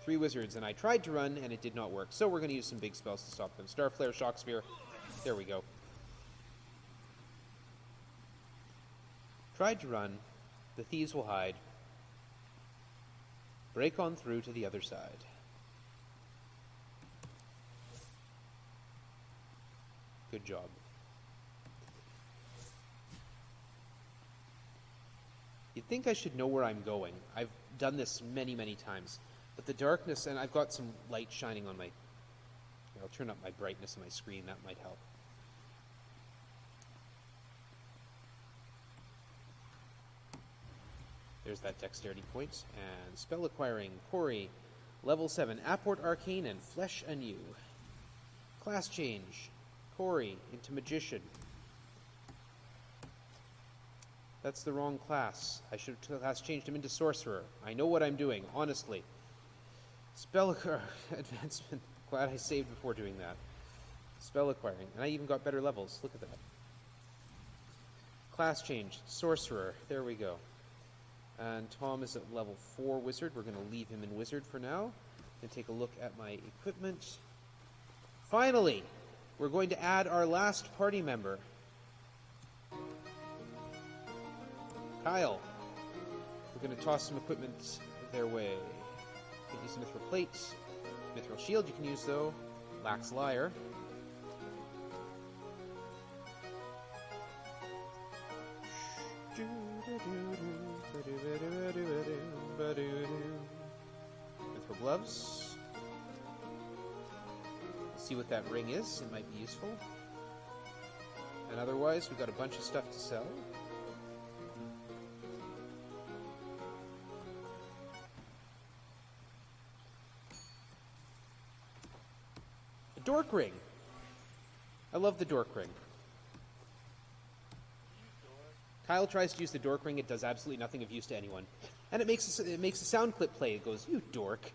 3 wizards, and I tried to run, and it did not work. So we're going to use some big spells to stop them. Starflare, Shock Sphere. There we go. Tried to run. The thieves will hide. Break on through to the other side. Good job. You'd think I should know where I'm going. I've done this many, many times. But the darkness, and I've got some light shining on my... Here, I'll turn up my brightness on my screen. That might help. There's that dexterity point. And spell acquiring, Corey, level 7, Apport Arcane and Flesh Anew. Class change, Corey into Magician. That's the wrong class. I should have class changed him into Sorcerer. I know what I'm doing, honestly. Spell advancement. Glad I saved before doing that. Spell acquiring. And I even got better levels. Look at that. Class change, Sorcerer. There we go. And Tom is at level 4 Wizard. We're going to leave him in Wizard for now. And take a look at my equipment. Finally, we're going to add our last party member. Kyle. We're going to toss some equipment their way. You can use some Mithril Plates. Mithril Shield you can use, though. Lax Lyre. Mithril Gloves. See what that ring is. It might be useful. And otherwise, we've got a bunch of stuff to sell. Dork Ring. I love the Dork Ring. Kyle tries to use the dork ring. It does absolutely nothing of use to anyone. And it makes a sound clip play. It goes, "You dork."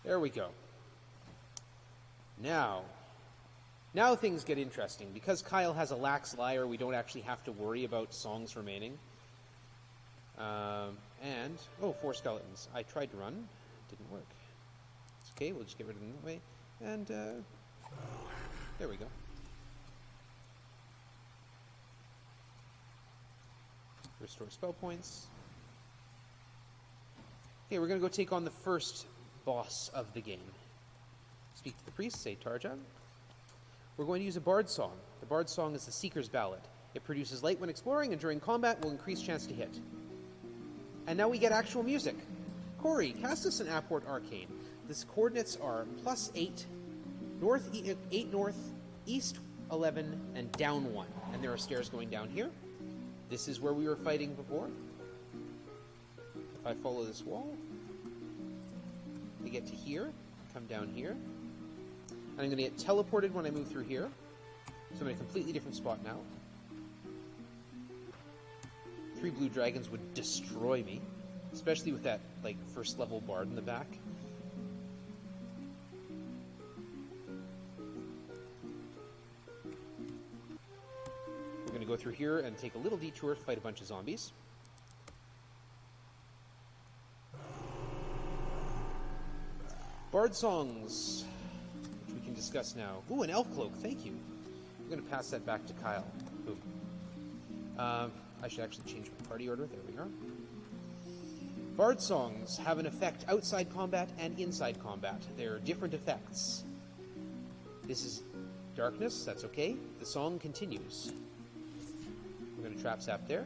There we go. Now things get interesting. Because Kyle has a lax lyre, we don't actually have to worry about songs remaining. Oh, 4 skeletons. I tried to run. Didn't work. It's okay, we'll just get rid of them that way. And, there we go. Restore spell points. Okay, we're going to go take on the first boss of the game. Speak to the priest, say Tarja. We're going to use a bard song. The bard song is the Seeker's Ballad. It produces light when exploring, and during combat will increase chance to hit. And now we get actual music. Corey, cast us an Apport Arcane. The coordinates are +8, north 8 north, east 11, and down 1. And there are stairs going down here. This is where we were fighting before. If I follow this wall, I get to here, come down here, and I'm going to get teleported when I move through here. So I'm in a completely different spot now. 3 blue dragons would destroy me, especially with that, like, first level bard in the back. We're going to go through here and take a little detour to fight a bunch of zombies. Bard songs, which we can discuss now. Ooh, an elf cloak, thank you. I'm going to pass that back to Kyle. Boom. I should actually change my party order. There we are. Bard songs have an effect outside combat and inside combat. There are different effects. This is darkness, that's okay. The song continues. We're going to trap zap there.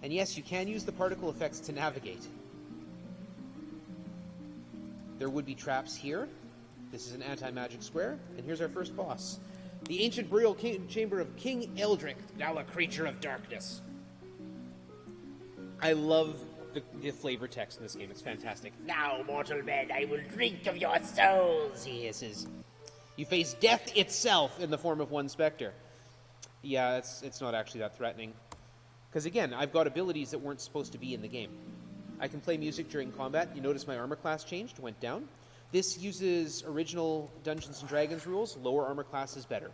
And yes, you can use the particle effects to navigate. There would be traps here. This is an anti-magic square. And here's our first boss. The ancient burial chamber of King Eldrick, now a creature of darkness. I love the flavor text in this game. It's fantastic. Now, mortal men, I will drink of your souls, he hisses. You face death itself in the form of one specter. Yeah, it's not actually that threatening. Because again, I've got abilities that weren't supposed to be in the game. I can play music during combat. You notice my armor class changed, went down. This uses original Dungeons & Dragons rules. Lower armor class is better.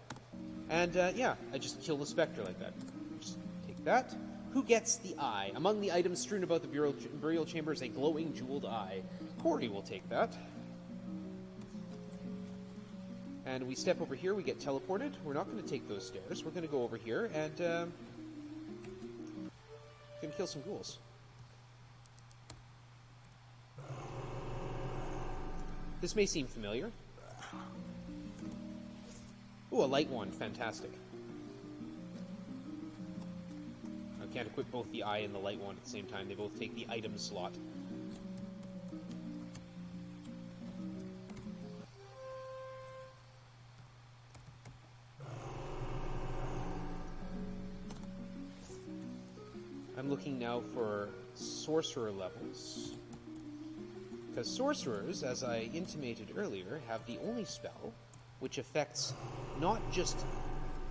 And yeah, I just kill the specter like that. Just take that. Who gets the eye? Among the items strewn about the burial chamber is a glowing jeweled eye. Corey will take that. And we step over here, we get teleported. We're not going to take those stairs. We're going to go over here and going to kill some ghouls. This may seem familiar. Ooh, a light one. Fantastic. I can't equip both the eye and the light one at the same time. They both take the item slot. I'm looking now for sorcerer levels. Because sorcerers, as I intimated earlier, have the only spell which affects not just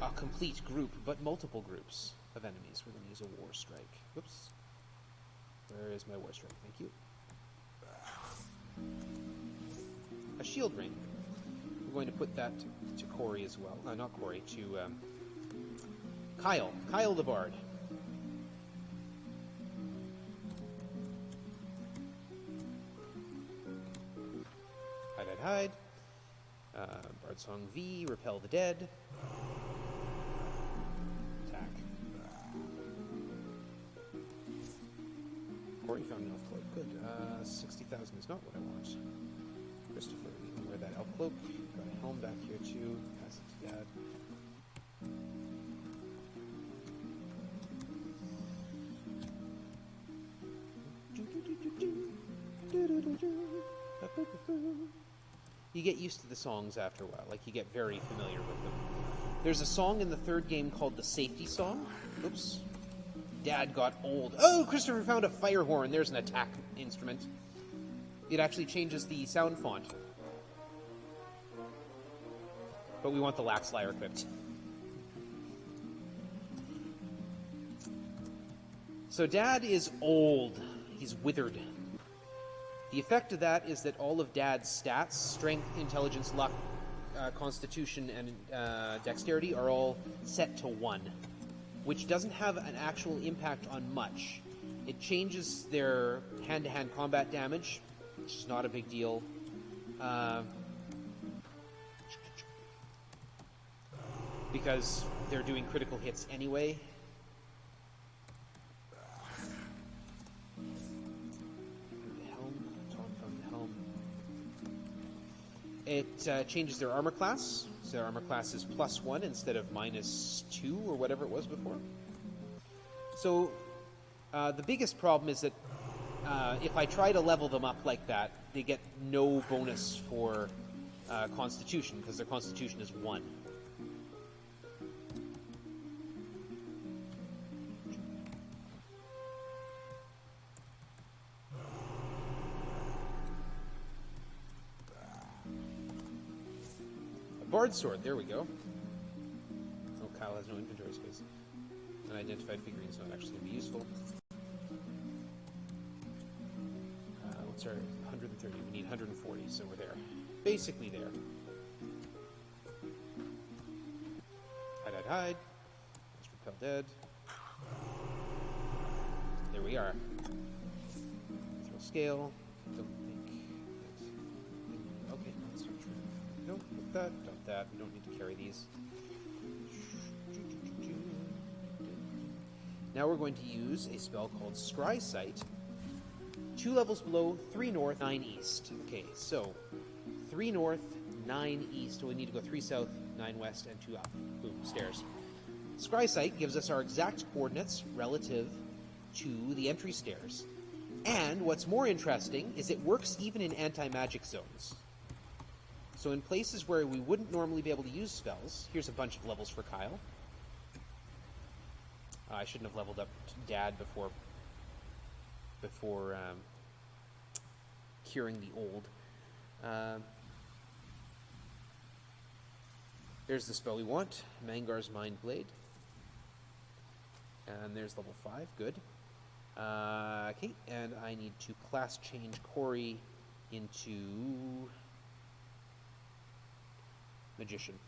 a complete group, but multiple groups of enemies. We're going to use a war strike. Whoops. Where is my war strike? Thank you. A shield ring. We're going to put that to Corey as well. Not Corey, to Kyle. Kyle the Bard. Hide. Bard Song V, Repel the Dead. Attack. Corey found an elf cloak. Good. 60,000 is not what I want. Christopher, you can wear that elf cloak. Got a helm back here too. Pass it to Dad. You get used to the songs after a while, like you get very familiar with them. There's a song in the third game called the Safety Song. Oops. Dad got old. Oh, Christopher found a fire horn. There's an attack instrument. it actually changes the sound font. But we want the lax lyre equipped. So Dad is old. He's withered. The effect of that is that all of Dad's stats, strength, intelligence, luck, constitution, and dexterity, are all set to 1, which doesn't have an actual impact on much. It changes their hand-to-hand combat damage, which is not a big deal. Because they're doing critical hits anyway. It changes their armor class. So their armor class is +1 instead of -2 or whatever it was before. So the biggest problem is that if I try to level them up like that, they get no bonus for Constitution, because their Constitution is 1. Bard sword, there we go. Oh, Kyle has no inventory space. Unidentified figurines not actually going to be useful. What's our 130? We need 140, so we're there. Basically there. Hide, hide, hide. Let's repel dead. There we are. Throw scale. Don't think. Okay, that's not true. No, put that. That. We don't need to carry these. Now we're going to use a spell called Scry Sight. 2 levels below, 3 north, 9 east. Okay, so 3 north, 9 east. So we need to go 3 south, 9 west, and 2 up. Boom, stairs. Scry Sight gives us our exact coordinates relative to the entry stairs. And what's more interesting is it works even in anti-magic zones. So in places where we wouldn't normally be able to use spells, here's a bunch of levels for Kyle. I shouldn't have leveled up to Dad before curing the old. There's the spell we want, Mangar's Mind Blade. And there's level 5, good. Okay, and I need to class change Corey into Magician.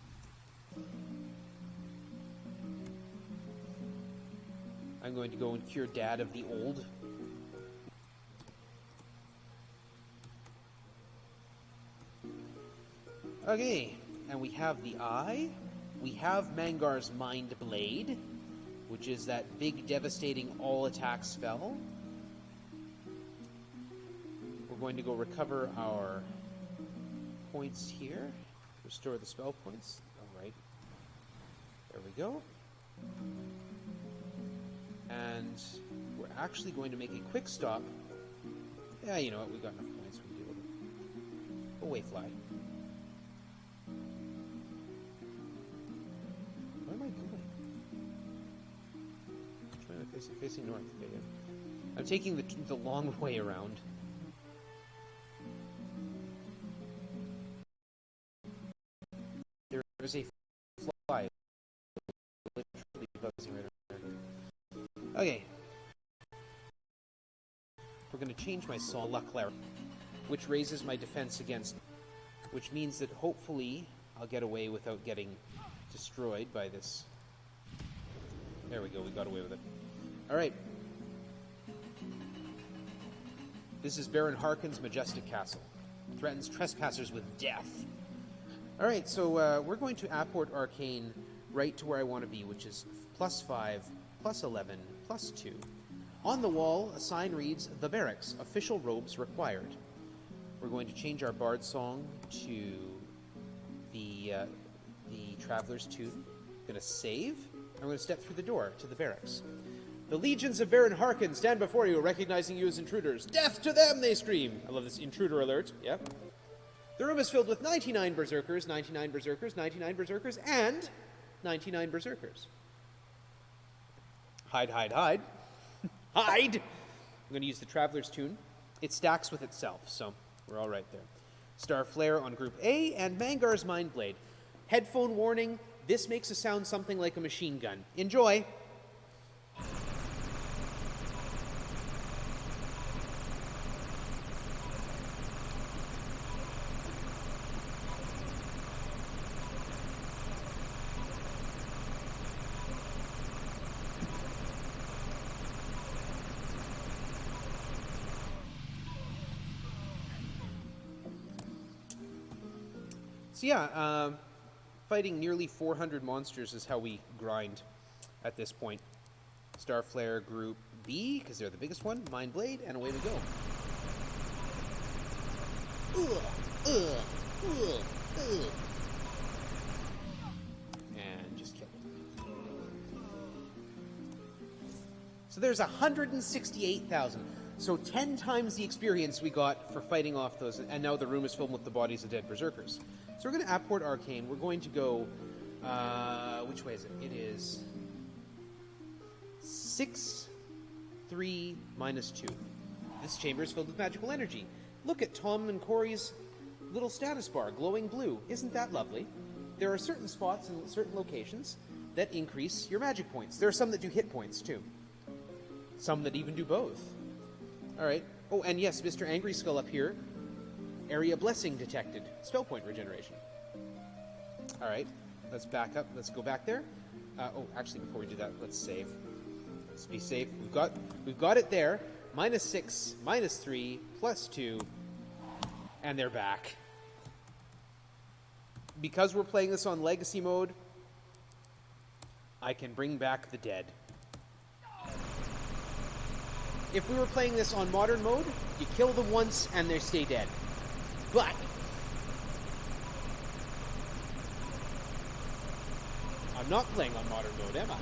I'm going to go and cure Dad of the old. Okay, and we have the eye. We have Mangar's Mind Blade, which is that big, devastating all-attack spell. We're going to go recover our points here. Restore the spell points. All right. There we go. And we're actually going to make a quick stop. Yeah, you know what? We've got enough points. We can deal with it. Away fly. Where am I going? Which way am I facing north. Okay, yeah. I'm taking the long way around. There's a fly literally buzzing right over there. Okay. We're going to change my song Luck Cleric, which raises my defense against, which means that hopefully I'll get away without getting destroyed by this. There we go, we got away with it. Alright. This is Baron Harkon's majestic castle. Threatens trespassers with death. Alright, so we're going to apport Arcane right to where I want to be, which is +5, +11, +2. On the wall, a sign reads, "The Barracks, official robes required." We're going to change our bard song to the Traveler's Tune. I'm going to save. I'm going to step through the door to the barracks. The legions of Baron Harkon stand before you, recognizing you as intruders. Death to them, they scream. I love this intruder alert. Yep. The room is filled with 99 berserkers, 99 berserkers, 99 berserkers, and 99 berserkers. Hide, hide, hide. Hide! I'm going to use the Traveler's Tune. It stacks with itself, so We're all right there. Star Flare on Group A, and Mangar's Mind Blade. Headphone warning, this makes a sound something like a machine gun. Enjoy! So yeah, fighting nearly 400 monsters is how we grind at this point. Star Flare Group B, because they're the biggest one, Mind Blade, and away we go. And just kill it. So there's 168,000. So 10 times the experience we got for fighting off those, and now the room is filled with the bodies of dead berserkers. So we're going to apport Arcane. We're going to go, which way is it? It is 6, 3, minus 2. This chamber is filled with magical energy. Look at Tom and Corey's little status bar, glowing blue. Isn't that lovely? There are certain spots in certain locations that increase your magic points. There are some that do hit points, too. Some that even do both. All right. Oh, and yes, Mr. Angry Skull up here. Area blessing detected. Spell point regeneration. All right. Let's back up. Let's go back there. Oh, actually, before we do that, let's save. Let's be safe. We've got it there. Minus 6, minus 3, plus 2, and they're back. Because we're playing this on Legacy mode, I can bring back the dead. If we were playing this on Modern mode, you kill them once and they stay dead. But I'm not playing on Modern mode, am I?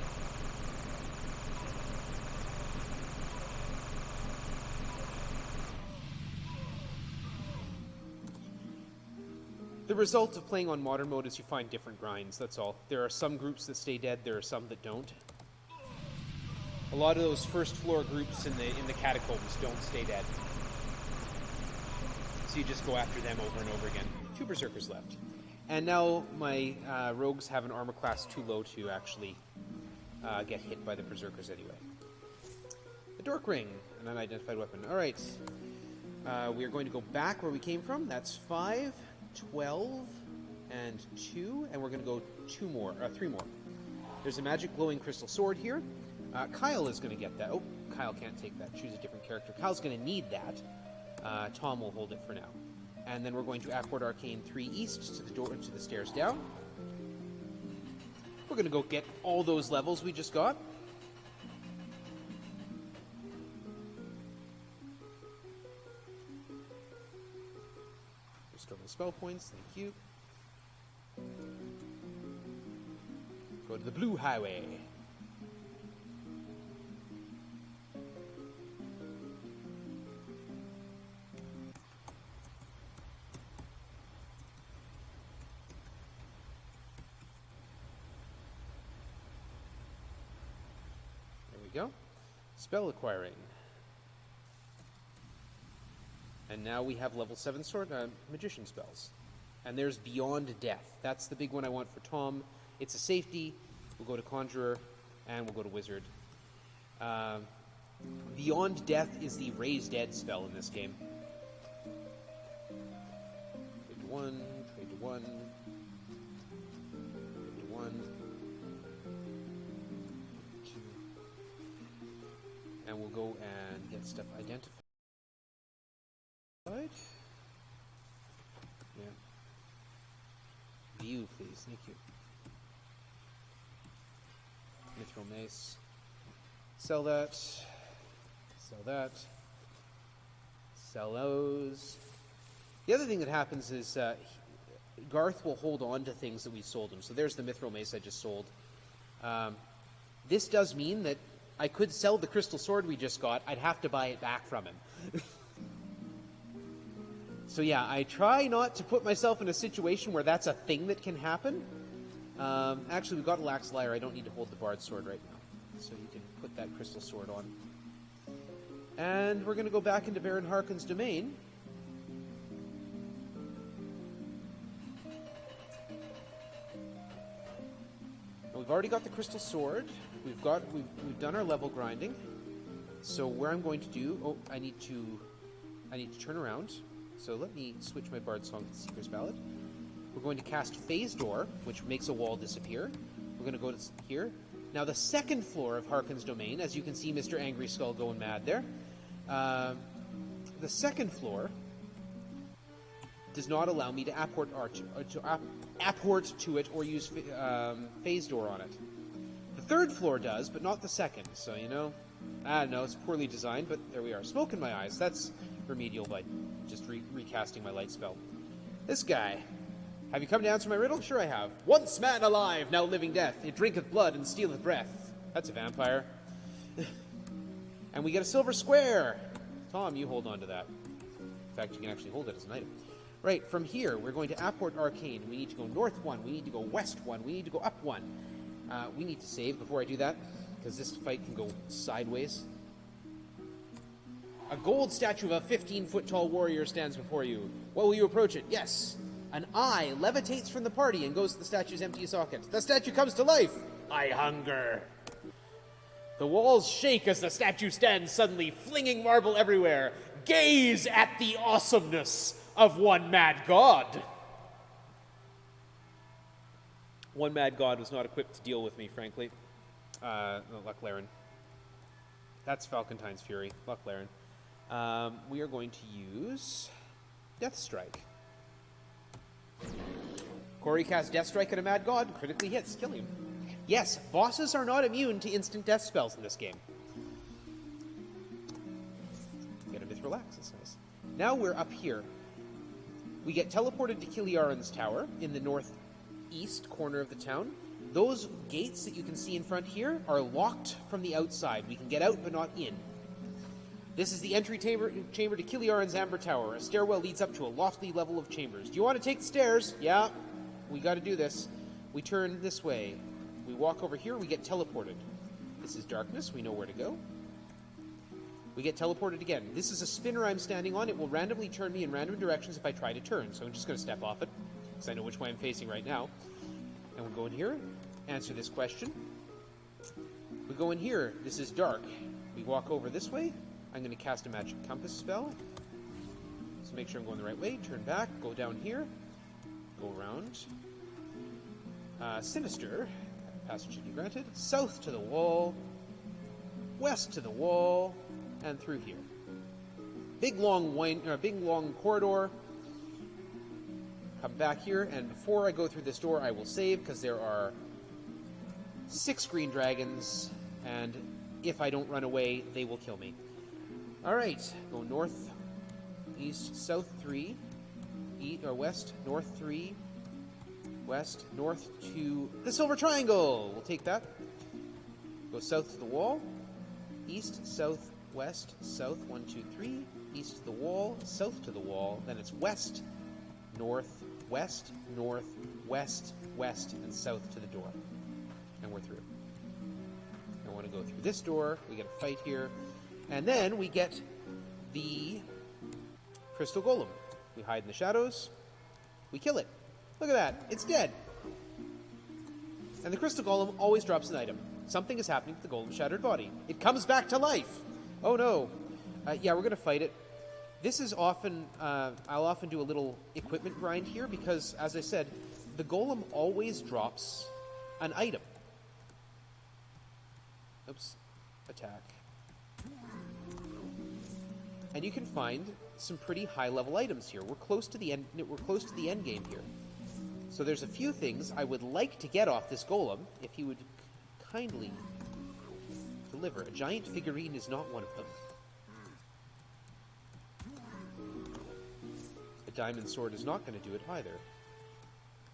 The result of playing on Modern mode is you find different grinds, that's all. There are some groups that stay dead, there are some that don't. A lot of those first floor groups in the catacombs don't stay dead. So you just go after them over and over again. 2 berserkers left. And now my rogues have an armor class too low to actually get hit by the berserkers anyway. The Dork Ring, an unidentified weapon. Alright. We are going to go back where we came from. That's 5, 12, and 2. And we're going to go 3 more. There's a magic glowing crystal sword here. Kyle is going to get that. Oh, Kyle can't take that. Choose a different character. Kyle's going to need that. Tom will hold it for now. And then we're going to apport Arcane 3 east to the door to the stairs down. We're going to go get all those levels we just got. Restore my spell points. Thank you. Go to the Blue Highway. Go. Spell acquiring. And now we have level 7 magician spells. And there's Beyond Death. That's the big one I want for Tom. It's a safety. We'll go to Conjurer, and we'll go to Wizard. Beyond Death is the Raise Dead spell in this game. Trade to 1, trade to 1, trade to 1. And we'll go and get stuff identified. Yeah. View, please. Thank you. Mithril Mace. Sell that. Sell that. Sell those. The other thing that happens is Garth will hold on to things that we sold him. So there's the Mithril Mace I just sold. This does mean that I could sell the crystal sword we just got. I'd have to buy it back from him. So yeah, I try not to put myself in a situation where that's a thing that can happen. Actually, we've got a Lax Lyre. I don't need to hold the Bard sword right now. So you can put that crystal sword on. And we're going to go back into Baron Harkon's domain. We've already got the crystal sword. We've done our level grinding. So where I'm going to do... Oh, I need to turn around. So let me switch my Bard Song to Seeker's Ballad. We're going to cast Phase Door, which makes a wall disappear. We're going to go to here. Now the second floor of Harkon's domain, as you can see Mr. Angry Skull going mad there. The second floor does not allow me to apport to it or use Phase Door on it. The third floor does, but not the second. So, you know, I don't know, it's poorly designed, but there we are. Smoke in my eyes. That's remedial by just recasting my light spell. This guy. Have you come to answer my riddle? Sure I have. Once man alive, now living death. It drinketh blood and stealeth breath. That's a vampire. And we get a silver square. Tom, you hold on to that. In fact, you can actually hold it as an item. Right, from here, we're going to apport Arcane. We need to go north 1. We need to go west 1. We need to go up 1. We need to save before I do that, because this fight can go sideways. A gold statue of a 15-foot-tall warrior stands before you. What will you approach it? Yes. An eye levitates from the party and goes to the statue's empty socket. The statue comes to life. I hunger. The walls shake as the statue stands suddenly, flinging marble everywhere. Gaze at the awesomeness of one mad god. One mad god was not equipped to deal with me, frankly. Luck Laren. That's Falcontine's Fury. Luck Laren. We are going to use Death Strike. Corey casts Death Strike at a mad god, critically hits, kill him. Yes, bosses are not immune to instant death spells in this game. Get a Mithril Axe, that's nice. Now we're up here. We get teleported to Kiliaran's tower in the northeast corner of the town. Those gates that you can see in front here are locked from the outside. We can get out, but not in. This is the entry chamber to Kiliaran's Amber Tower. A stairwell leads up to a lofty level of chambers. Do you want to take the stairs? Yeah, we got to do this. We turn this way. We walk over here, we get teleported. This is darkness, we know where to go. We get teleported again. This is a spinner I'm standing on. It will randomly turn me in random directions if I try to turn. So I'm just going to step off it, because I know which way I'm facing right now. And we'll go in here, answer this question. We go in here. This is dark. We walk over this way. I'm going to cast a magic compass spell. So make sure I'm going the right way. Turn back. Go down here. Go around. Sinister. Passage should be granted. South to the wall. West to the wall. And through here. Big long corridor. Come back here, and before I go through this door, I will save, because there are 6 green dragons, and if I don't run away, they will kill me. Alright, go north, east, south 3, west, north 3, west, north to the Silver Triangle! We'll take that. Go south to the wall, east, south, west, south, 1, 2, 3, east to the wall, south to the wall, then it's west, north, west, north, west, west, and south to the door. And we're through. I want to go through this door, we get a fight here, and then we get the Crystal Golem. We hide in the shadows, we kill it. Look at that, it's dead. And the Crystal Golem always drops an item. Something is happening to the Golem's shattered body. It comes back to life! Oh no. Yeah, we're going to fight it. This is often, I'll often do a little equipment grind here because, as I said, the Golem always drops an item. Oops. Attack. And you can find some pretty high-level items here. We're close to the end. We're close to the end game here. So there's a few things I would like to get off this Golem if he would kindly deliver. A giant figurine is not one of them. A diamond sword is not going to do it either.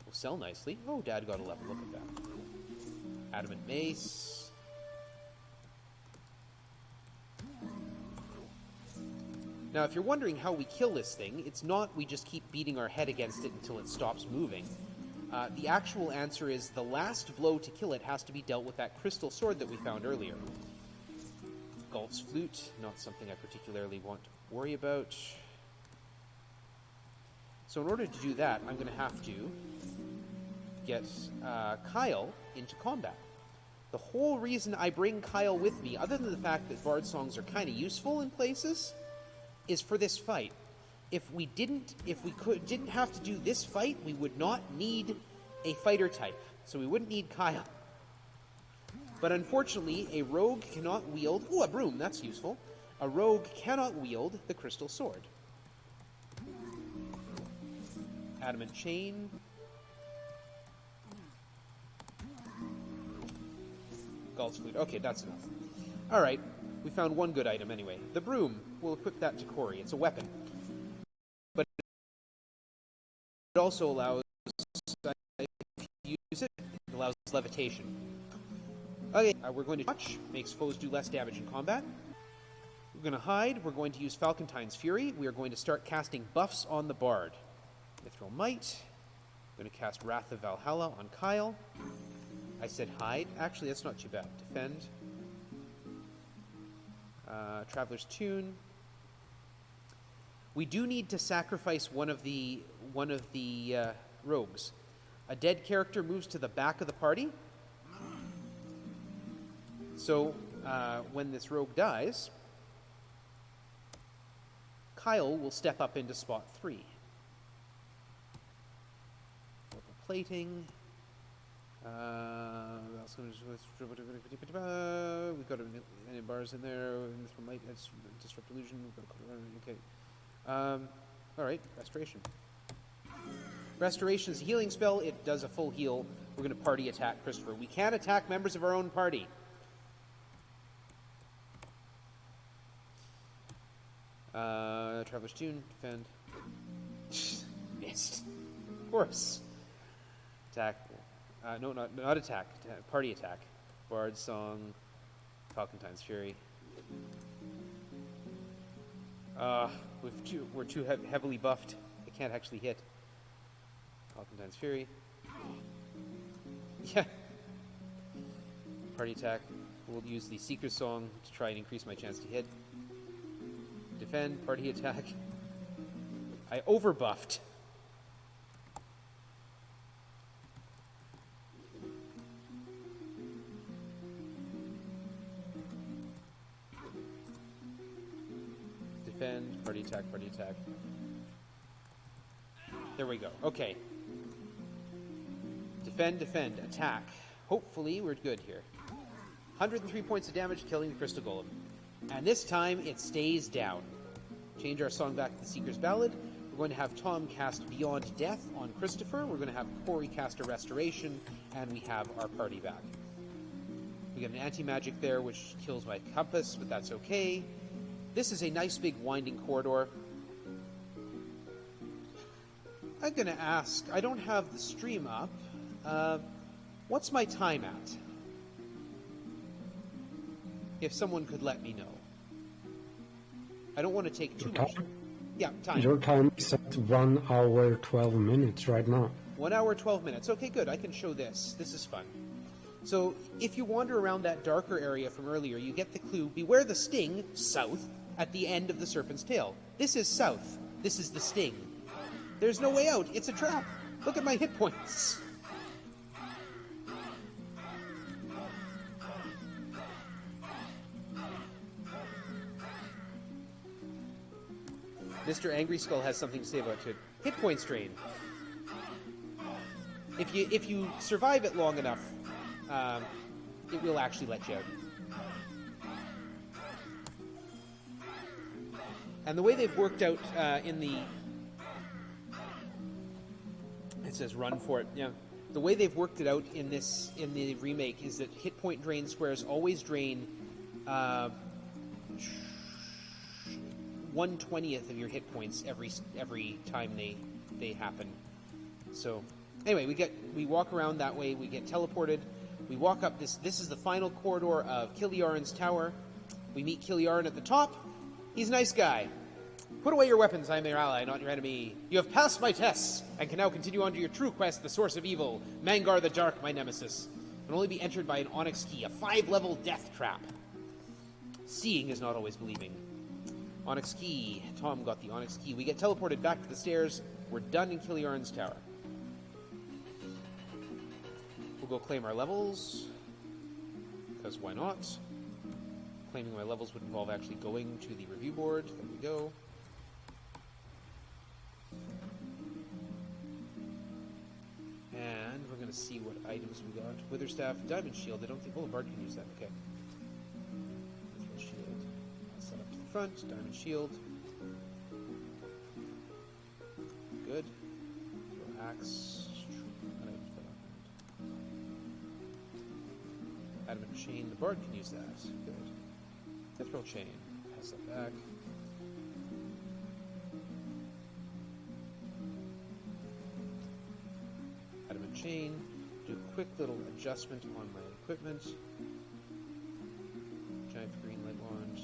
Will sell nicely. Oh, Dad got a level. Look at that. Adamant mace. Now, if you're wondering how we kill this thing, it's not we just keep beating our head against it until it stops moving. The actual answer is the last blow to kill it has to be dealt with that crystal sword that we found earlier. Galt's flute, not something I particularly want to worry about. So in order to do that, I'm going to have to get Kyle into combat. The whole reason I bring Kyle with me, other than the fact that Bard songs are kind of useful in places, is for this fight. If we didn't have to do this fight, we would not need a fighter type, so we wouldn't need Kyle. But unfortunately, a rogue cannot wield... Ooh, a broom, that's useful. A rogue cannot wield the crystal sword. Adamant chain. Galt's flute. Okay, that's enough. Alright, we found one good item anyway. The broom. We'll equip that to Corey. It's a weapon. But it also allows... if you use it, it allows levitation. Okay, we're going to touch. Makes foes do less damage in combat. We're going to hide. We're going to use Falcontine's Fury. We are going to start casting buffs on the Bard. Mithril Might. I'm going to cast Wrath of Valhalla on Kyle. I said hide. Actually, that's not too bad. Defend. Traveler's Tune. We do need to sacrifice one of the rogues. A dead character moves to the back of the party. So when this rogue dies, Kyle will step up into spot 3. Purple plating. We've got any bars in there. Might disrupt illusion. Okay. All right. Restoration. Restoration is a healing spell. It does a full heal. We're going to party attack Christopher. We can attack members of our own party. Traveler's Tune, defend. Missed. Of course. Attack. No, not attack. Party attack. Bard Song. Falcontine's Fury. We're too heavily buffed. I can't actually hit. Falcontine's Fury. Yeah. Party attack. We'll use the Seeker's Song to try and increase my chance to hit. Defend, party attack. I overbuffed. Defend, party attack, party attack. There we go. Okay. Defend, defend, attack. Hopefully we're good here. 103 points of damage, killing the Crystal Golem. And this time, it stays down. Change our song back to the Seeker's Ballad. We're going to have Tom cast Beyond Death on Christopher. We're going to have Corey cast a Restoration. And we have our party back. We get an anti-magic there, which kills my compass, but that's okay. This is a nice big winding corridor. I'm going to ask, I don't have the stream up. What's my time at? If someone could let me know. I don't want to take too much. Yeah, time. Your time is at 1 hour 12 minutes right now. 1 hour 12 minutes. Okay, good. I can show this. This is fun. So, if you wander around that darker area from earlier, you get the clue, beware the sting, south, at the end of the serpent's tail. This is south. This is the sting. There's no way out. It's a trap. Look at my hit points. Mr. Angry Skull has something to say about it. Hit point strain. If you survive it long enough, it will actually let you out. And the way they've worked out in the... It says run for it. Yeah. The way they've worked it out in the remake is that hit point drain squares always drain 1/20th of your hit points every time they happen. So anyway, we walk around that way. We get teleported. We walk up this. This is the final corridor of Kiliaran's tower. We meet Kiliaran at the top. He's a nice guy. Put away your weapons. I am your ally, not your enemy. You have passed my tests and can now continue on to your true quest, the source of evil. Mangar the Dark, my nemesis. Can only be entered by an onyx key, a 5-level death trap. Seeing is not always believing. Onyx key. Tom got the onyx key. We get teleported back to the stairs. We're done in Kiliaran's tower. We'll go claim our levels, because why not? Claiming my levels would involve actually going to the review board. There we go. And we're going to see what items we got. Witherstaff, Diamond Shield. I don't think... Oh, the Bard can use that. Okay. Mithril Shield. I'll set up to the front. Diamond Shield. Good. Mithril Axe. Adamant Chain. The Bard can use that. Good. Mithril Chain. Pass that back. Adamant Chain. Do a quick little adjustment on my equipment. Giant green light wand.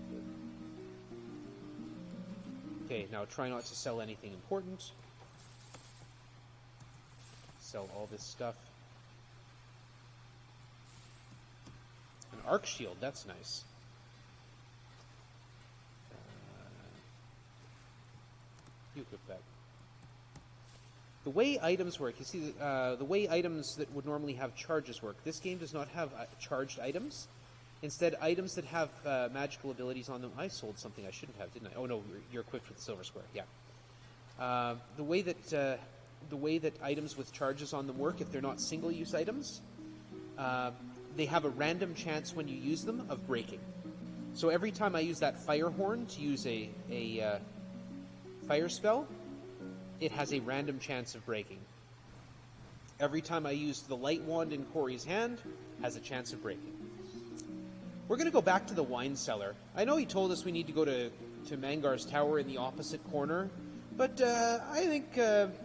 Good. Okay, now try not to sell anything important. Sell all this stuff. An arc shield, that's nice. You equip that. The way items work, you see, the way items that would normally have charges work, this game does not have charged items. Instead, items that have magical abilities on them. I sold something I shouldn't have, didn't I? Oh no, you're equipped with the silver square. Yeah. The way that items with charges on them work, if they're not single-use items, they have a random chance when you use them of breaking. So every time I use that fire horn to use a fire spell, it has a random chance of breaking. Every time I use the light wand in Corey's hand, has a chance of breaking. We're going to go back to the wine cellar. I know he told us we need to go to Mangar's Tower in the opposite corner, but I think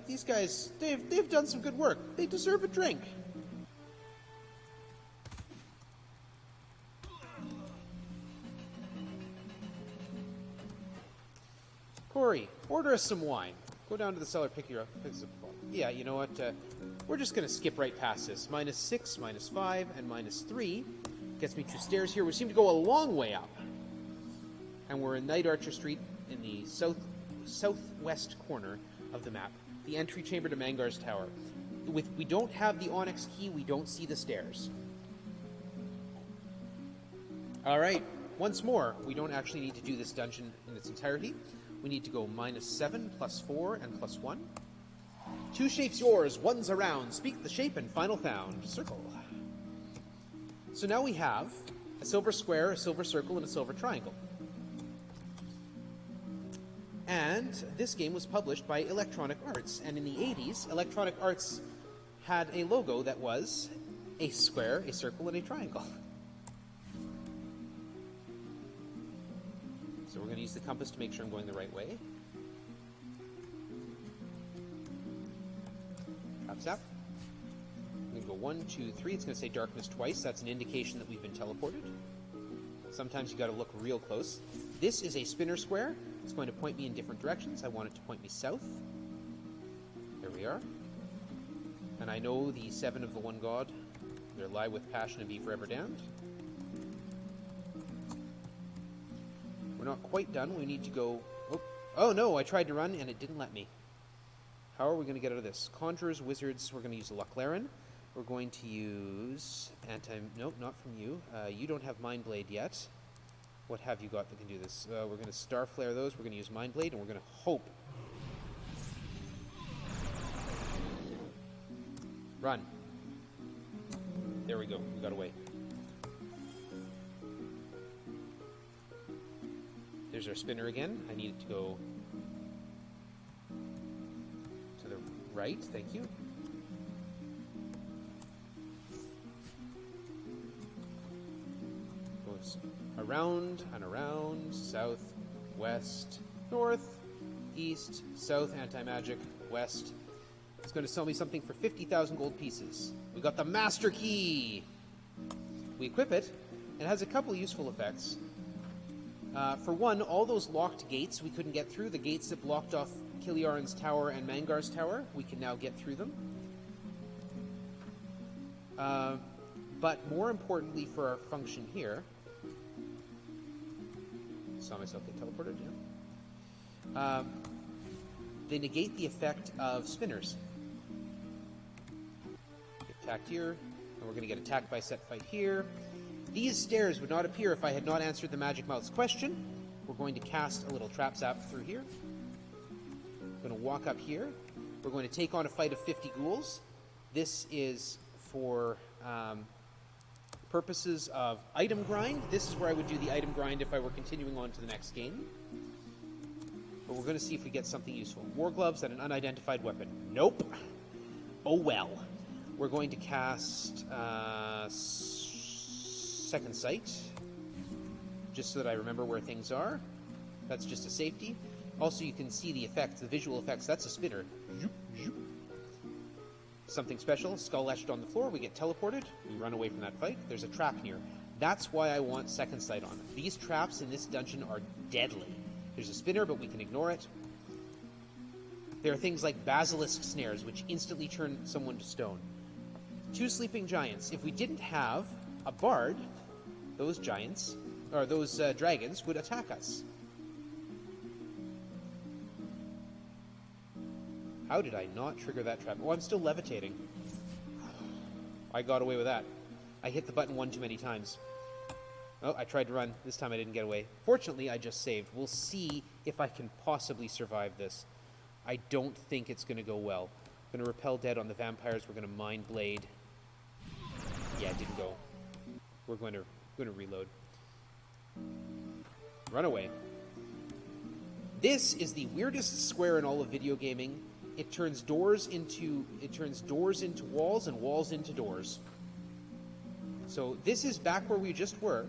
these guys, they've done some good work. They deserve a drink. Corey, order us some wine. Go down to the cellar, pick us up a bottle. Yeah, you know what? We're just going to skip right past this. -6, -5, and -3 gets me 2 stairs here. We seem to go a long way up. And we're in Night Archer Street in the southwest corner of the map. The entry chamber to Mangar's Tower. We don't have the Onyx key, we don't see the stairs. Alright, once more, we don't actually need to do this dungeon in its entirety. We need to go -7, +4, and +1. 2 shapes yours, 1's around. Speak the shape and final found. Circle. So now we have a silver square, a silver circle, and a silver triangle. And this game was published by Electronic Arts. And in the 80s, Electronic Arts had a logo that was a square, a circle, and a triangle. So we're going to use the compass to make sure I'm going the right way. Tap. I'm going to go 1, 2, 3. It's going to say darkness twice. That's an indication that we've been teleported. Sometimes you got to look real close. This is a spinner square. It's going to point me in different directions. I want it to point me south. There we are. And I know the 7 of the one god. There lie with passion and be forever damned. We're not quite done. We need to go... Oh no, I tried to run and it didn't let me. How are we going to get out of this? Conjurers, wizards, we're going to use Luck Laren. We're going to use Nope, not from you. You don't have Mind Blade yet. What have you got that can do this? We're going to Star Flare those. We're going to use Mind Blade, and we're going to hope. Run. There we go. We got away. There's our spinner again. I need it to go to the right. Thank you. Goes around and around, south, west, north, east, south, anti-magic, west. It's going to sell me something for 50,000 gold pieces. We got the Master Key! We equip it. It has a couple useful effects. For one, all those locked gates we couldn't get through, the gates that blocked off Kiliaran's tower and Mangar's tower, we can now get through them. But more importantly for our function here... Saw myself get teleported, yeah. They negate the effect of spinners. attacked here, and we're going to get attacked by set fight here. These stairs would not appear if I had not answered the Magic Mouth's question. We're going to cast a little trap zap through here. We're going to walk up here. We're going to take on a fight of 50 ghouls. This is for purposes of item grind. This is where I would do the item grind if I were continuing on to the next game. But we're going to see if we get something useful. War gloves and an unidentified weapon. Nope. Oh well. We're going to cast Second Sight, just so that I remember where things are. That's just a safety. Also, you can see the effects, the visual effects. That's a spinner. Something special, skull etched on the floor. We get teleported. We run away from that fight. There's a trap near. That's why I want Second Sight on. These traps in this dungeon are deadly. There's a spinner, but we can ignore it. There are things like basilisk snares, which instantly turn someone to stone. 2 sleeping giants. If we didn't have a bard, those giants, or those dragons, would attack us. How did I not trigger that trap? Oh, I'm still levitating. I got away with that. I hit the button one too many times. Oh, I tried to run. This time I didn't get away. Fortunately, I just saved. We'll see if I can possibly survive this. I don't think it's going to go well. I'm going to repel dead on the vampires. We're going to Mind Blade. Yeah, it didn't go. We're going to reload. Run away. This is the weirdest square in all of video gaming. It turns doors into walls and walls into doors. So this is back where we just were,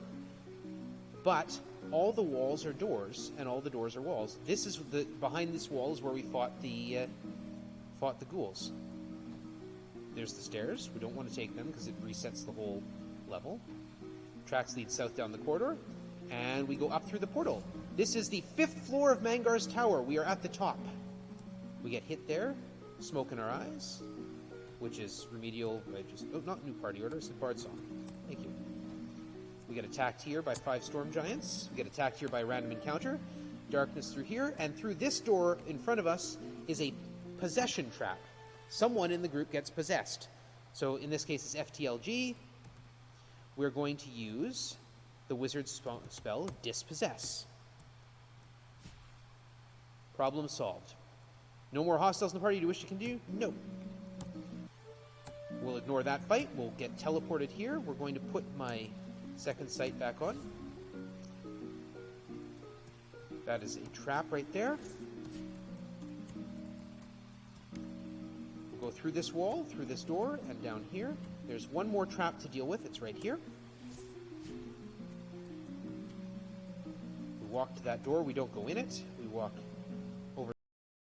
but all the walls are doors and all the doors are walls. This is behind this wall is where we fought the ghouls. There's the stairs. We don't want to take them because it resets the whole level. Tracks lead south down the corridor, and we go up through the portal. This is the 5th floor of Mangar's Tower. We are at the top. We get hit there, smoke in our eyes, which is remedial. Not new party order. It's a bard song. Thank you. We get attacked here by 5 storm giants. We get attacked here by a random encounter. Darkness through here, and through this door in front of us is a possession trap. Someone in the group gets possessed. So in this case, it's FTLG. We're going to use the wizard's spell, Dispossess. Problem solved. No more hostiles in the party. Do you wish you can do? No. We'll ignore that fight. We'll get teleported here. We're going to put my Second Sight back on. That is a trap right there. We'll go through this wall, through this door, and down here. There's one more trap to deal with. It's right here. We walk to that door. We don't go in it. We walk over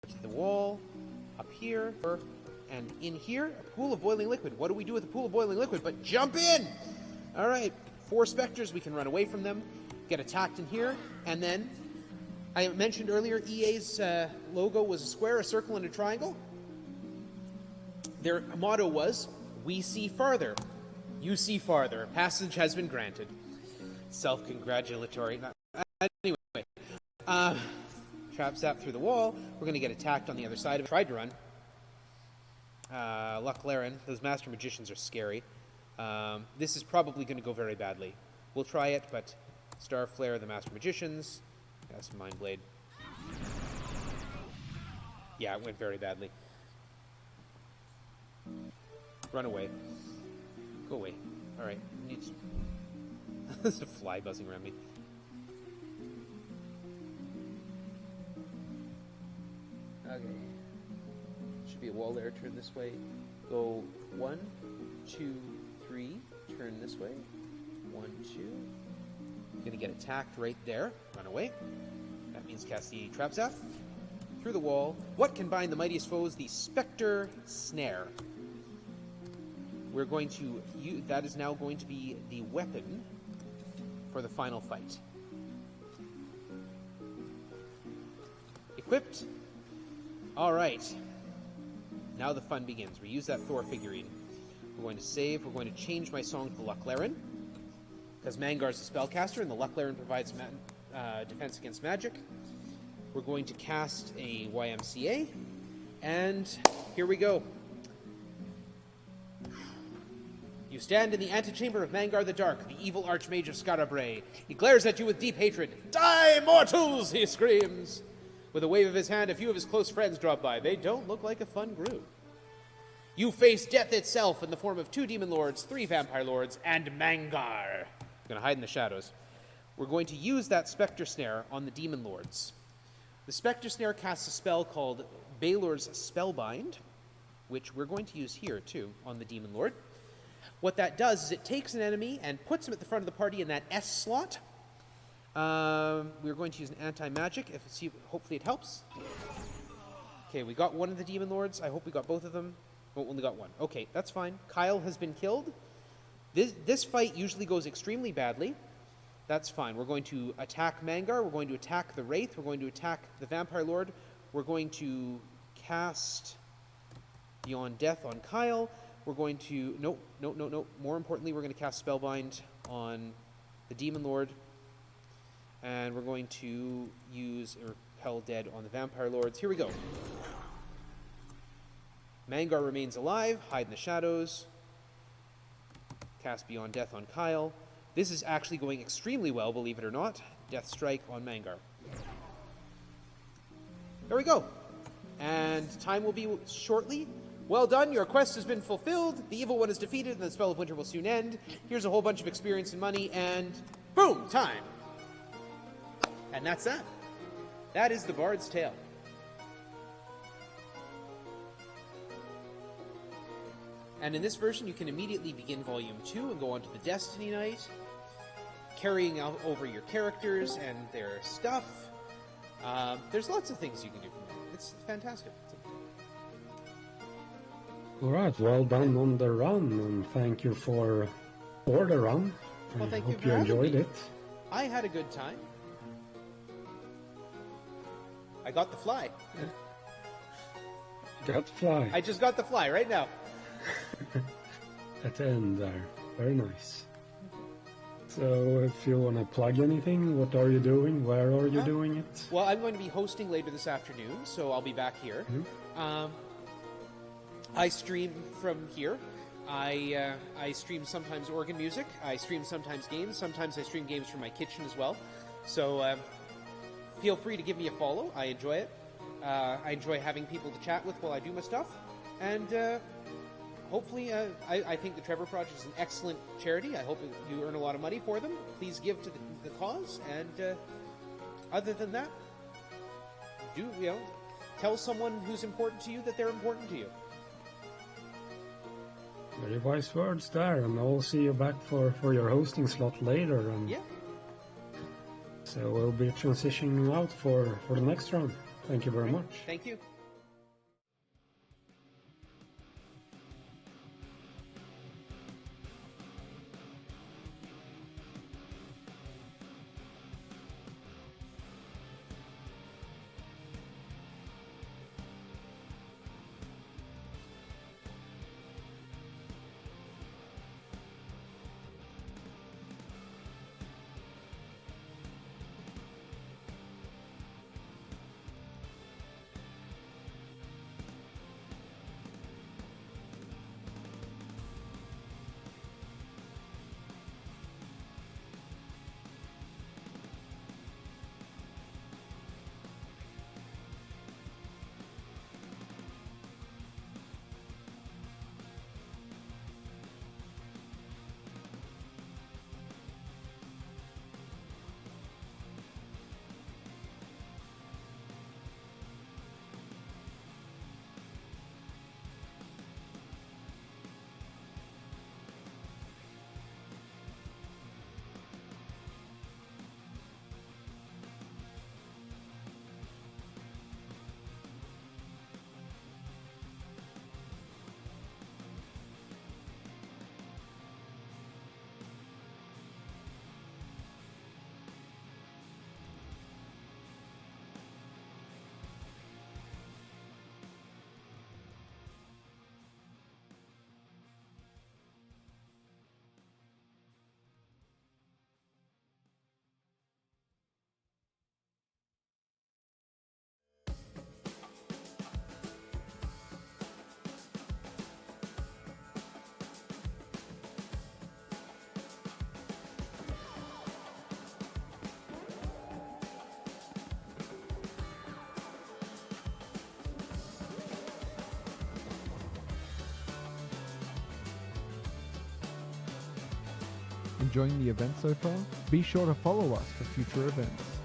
to the wall, up here, and in here, a pool of boiling liquid. What do we do with a pool of boiling liquid but jump in? All right, 4 specters. We can run away from them, get attacked in here, and then I mentioned earlier EA's logo was a square, a circle, and a triangle. Their motto was, "We see farther. You see farther. Passage has been granted." Self-congratulatory. Anyway, trap zap through the wall. We're going to get attacked on the other side of it. Tried to run. Luck Laren. Those master magicians are scary. This is probably going to go very badly. We'll try it, but Star Flare, the master magicians. That's Mind Blade. Yeah, it went very badly. Run away. Go away. Alright. There's a fly buzzing around me. Okay. Should be a wall there. Turn this way. Go 1, 2, 3. Turn this way. 1, 2. I'm gonna get attacked right there. Run away. That means cast the trap zap. Through the wall. What can bind the mightiest foes? The Spectre Snare. We're going to use, that is now going to be the weapon for the final fight. Equipped. All right. Now the fun begins. We use that Thor figurine. We're going to save. We're going to change my song to the Luck Laren, because Mangar's a spellcaster, and the Luck Laren provides defense against magic. We're going to cast a YMCA, and here we go. You stand in the antechamber of Mangar the Dark, the evil archmage of Scarabray. He glares at you with deep hatred. Die, mortals! He screams. With a wave of his hand, a few of his close friends drop by. They don't look like a fun group. You face death itself in the form of 2 demon lords, 3 vampire lords, and Mangar. I'm going to hide in the shadows. We're going to use that Spectre Snare on the demon lords. The Spectre Snare casts a spell called Balor's Spellbind, which we're going to use here, too, on the demon lord. What that does is it takes an enemy and puts him at the front of the party in that S slot. We're going to use an anti-magic. Hopefully it helps. Okay, we got one of the demon lords. I hope we got both of them. Oh, only got one. Okay, that's fine. Kyle has been killed. This fight usually goes extremely badly. That's fine. We're going to attack Mangar. We're going to attack the Wraith. We're going to attack the Vampire Lord. We're going to cast Beyond Death on Kyle. We're going to... No. More importantly, we're going to cast Spellbind on the Demon Lord. And we're going to use Repel Dead on the Vampire Lords. Here we go. Mangar remains alive. Hide in the shadows. Cast Beyond Death on Kyle. This is actually going extremely well, believe it or not. Death Strike on Mangar. There we go. And time will be shortly. Well done, your quest has been fulfilled. The evil one is defeated, and the spell of winter will soon end. Here's a whole bunch of experience and money, and boom, time. And that's that. That is the Bard's Tale. And in this version, you can immediately begin Volume 2 and go on to the Destiny Night, carrying out over your characters and their stuff. There's lots of things you can do from there. It's fantastic. All right, well done on the run, and thank you for the run. Well, thank I you hope for you having enjoyed me. it. I had a good time. I got the fly. Got to fly I just got the fly right now. at the end there. Very nice. So if you want to plug anything, what are you doing? Where are you doing it? Well, I'm going to be hosting later this afternoon, so I'll be back here. I stream from here. I stream sometimes organ music. I stream sometimes games. Sometimes I stream games from my kitchen as well. So feel free to give me a follow. I enjoy it. I enjoy having people to chat with while I do my stuff. And hopefully, I think the Trevor Project is an excellent charity. I hope you earn a lot of money for them. Please give to the cause. And other than that, tell someone who's important to you that they're important to you. Very wise words there, and I'll see you back for your hosting slot later. And Yeah. So we'll be transitioning out for the next round. Thank you very much. Thank you. Enjoying the event so far? Be sure to follow us for future events.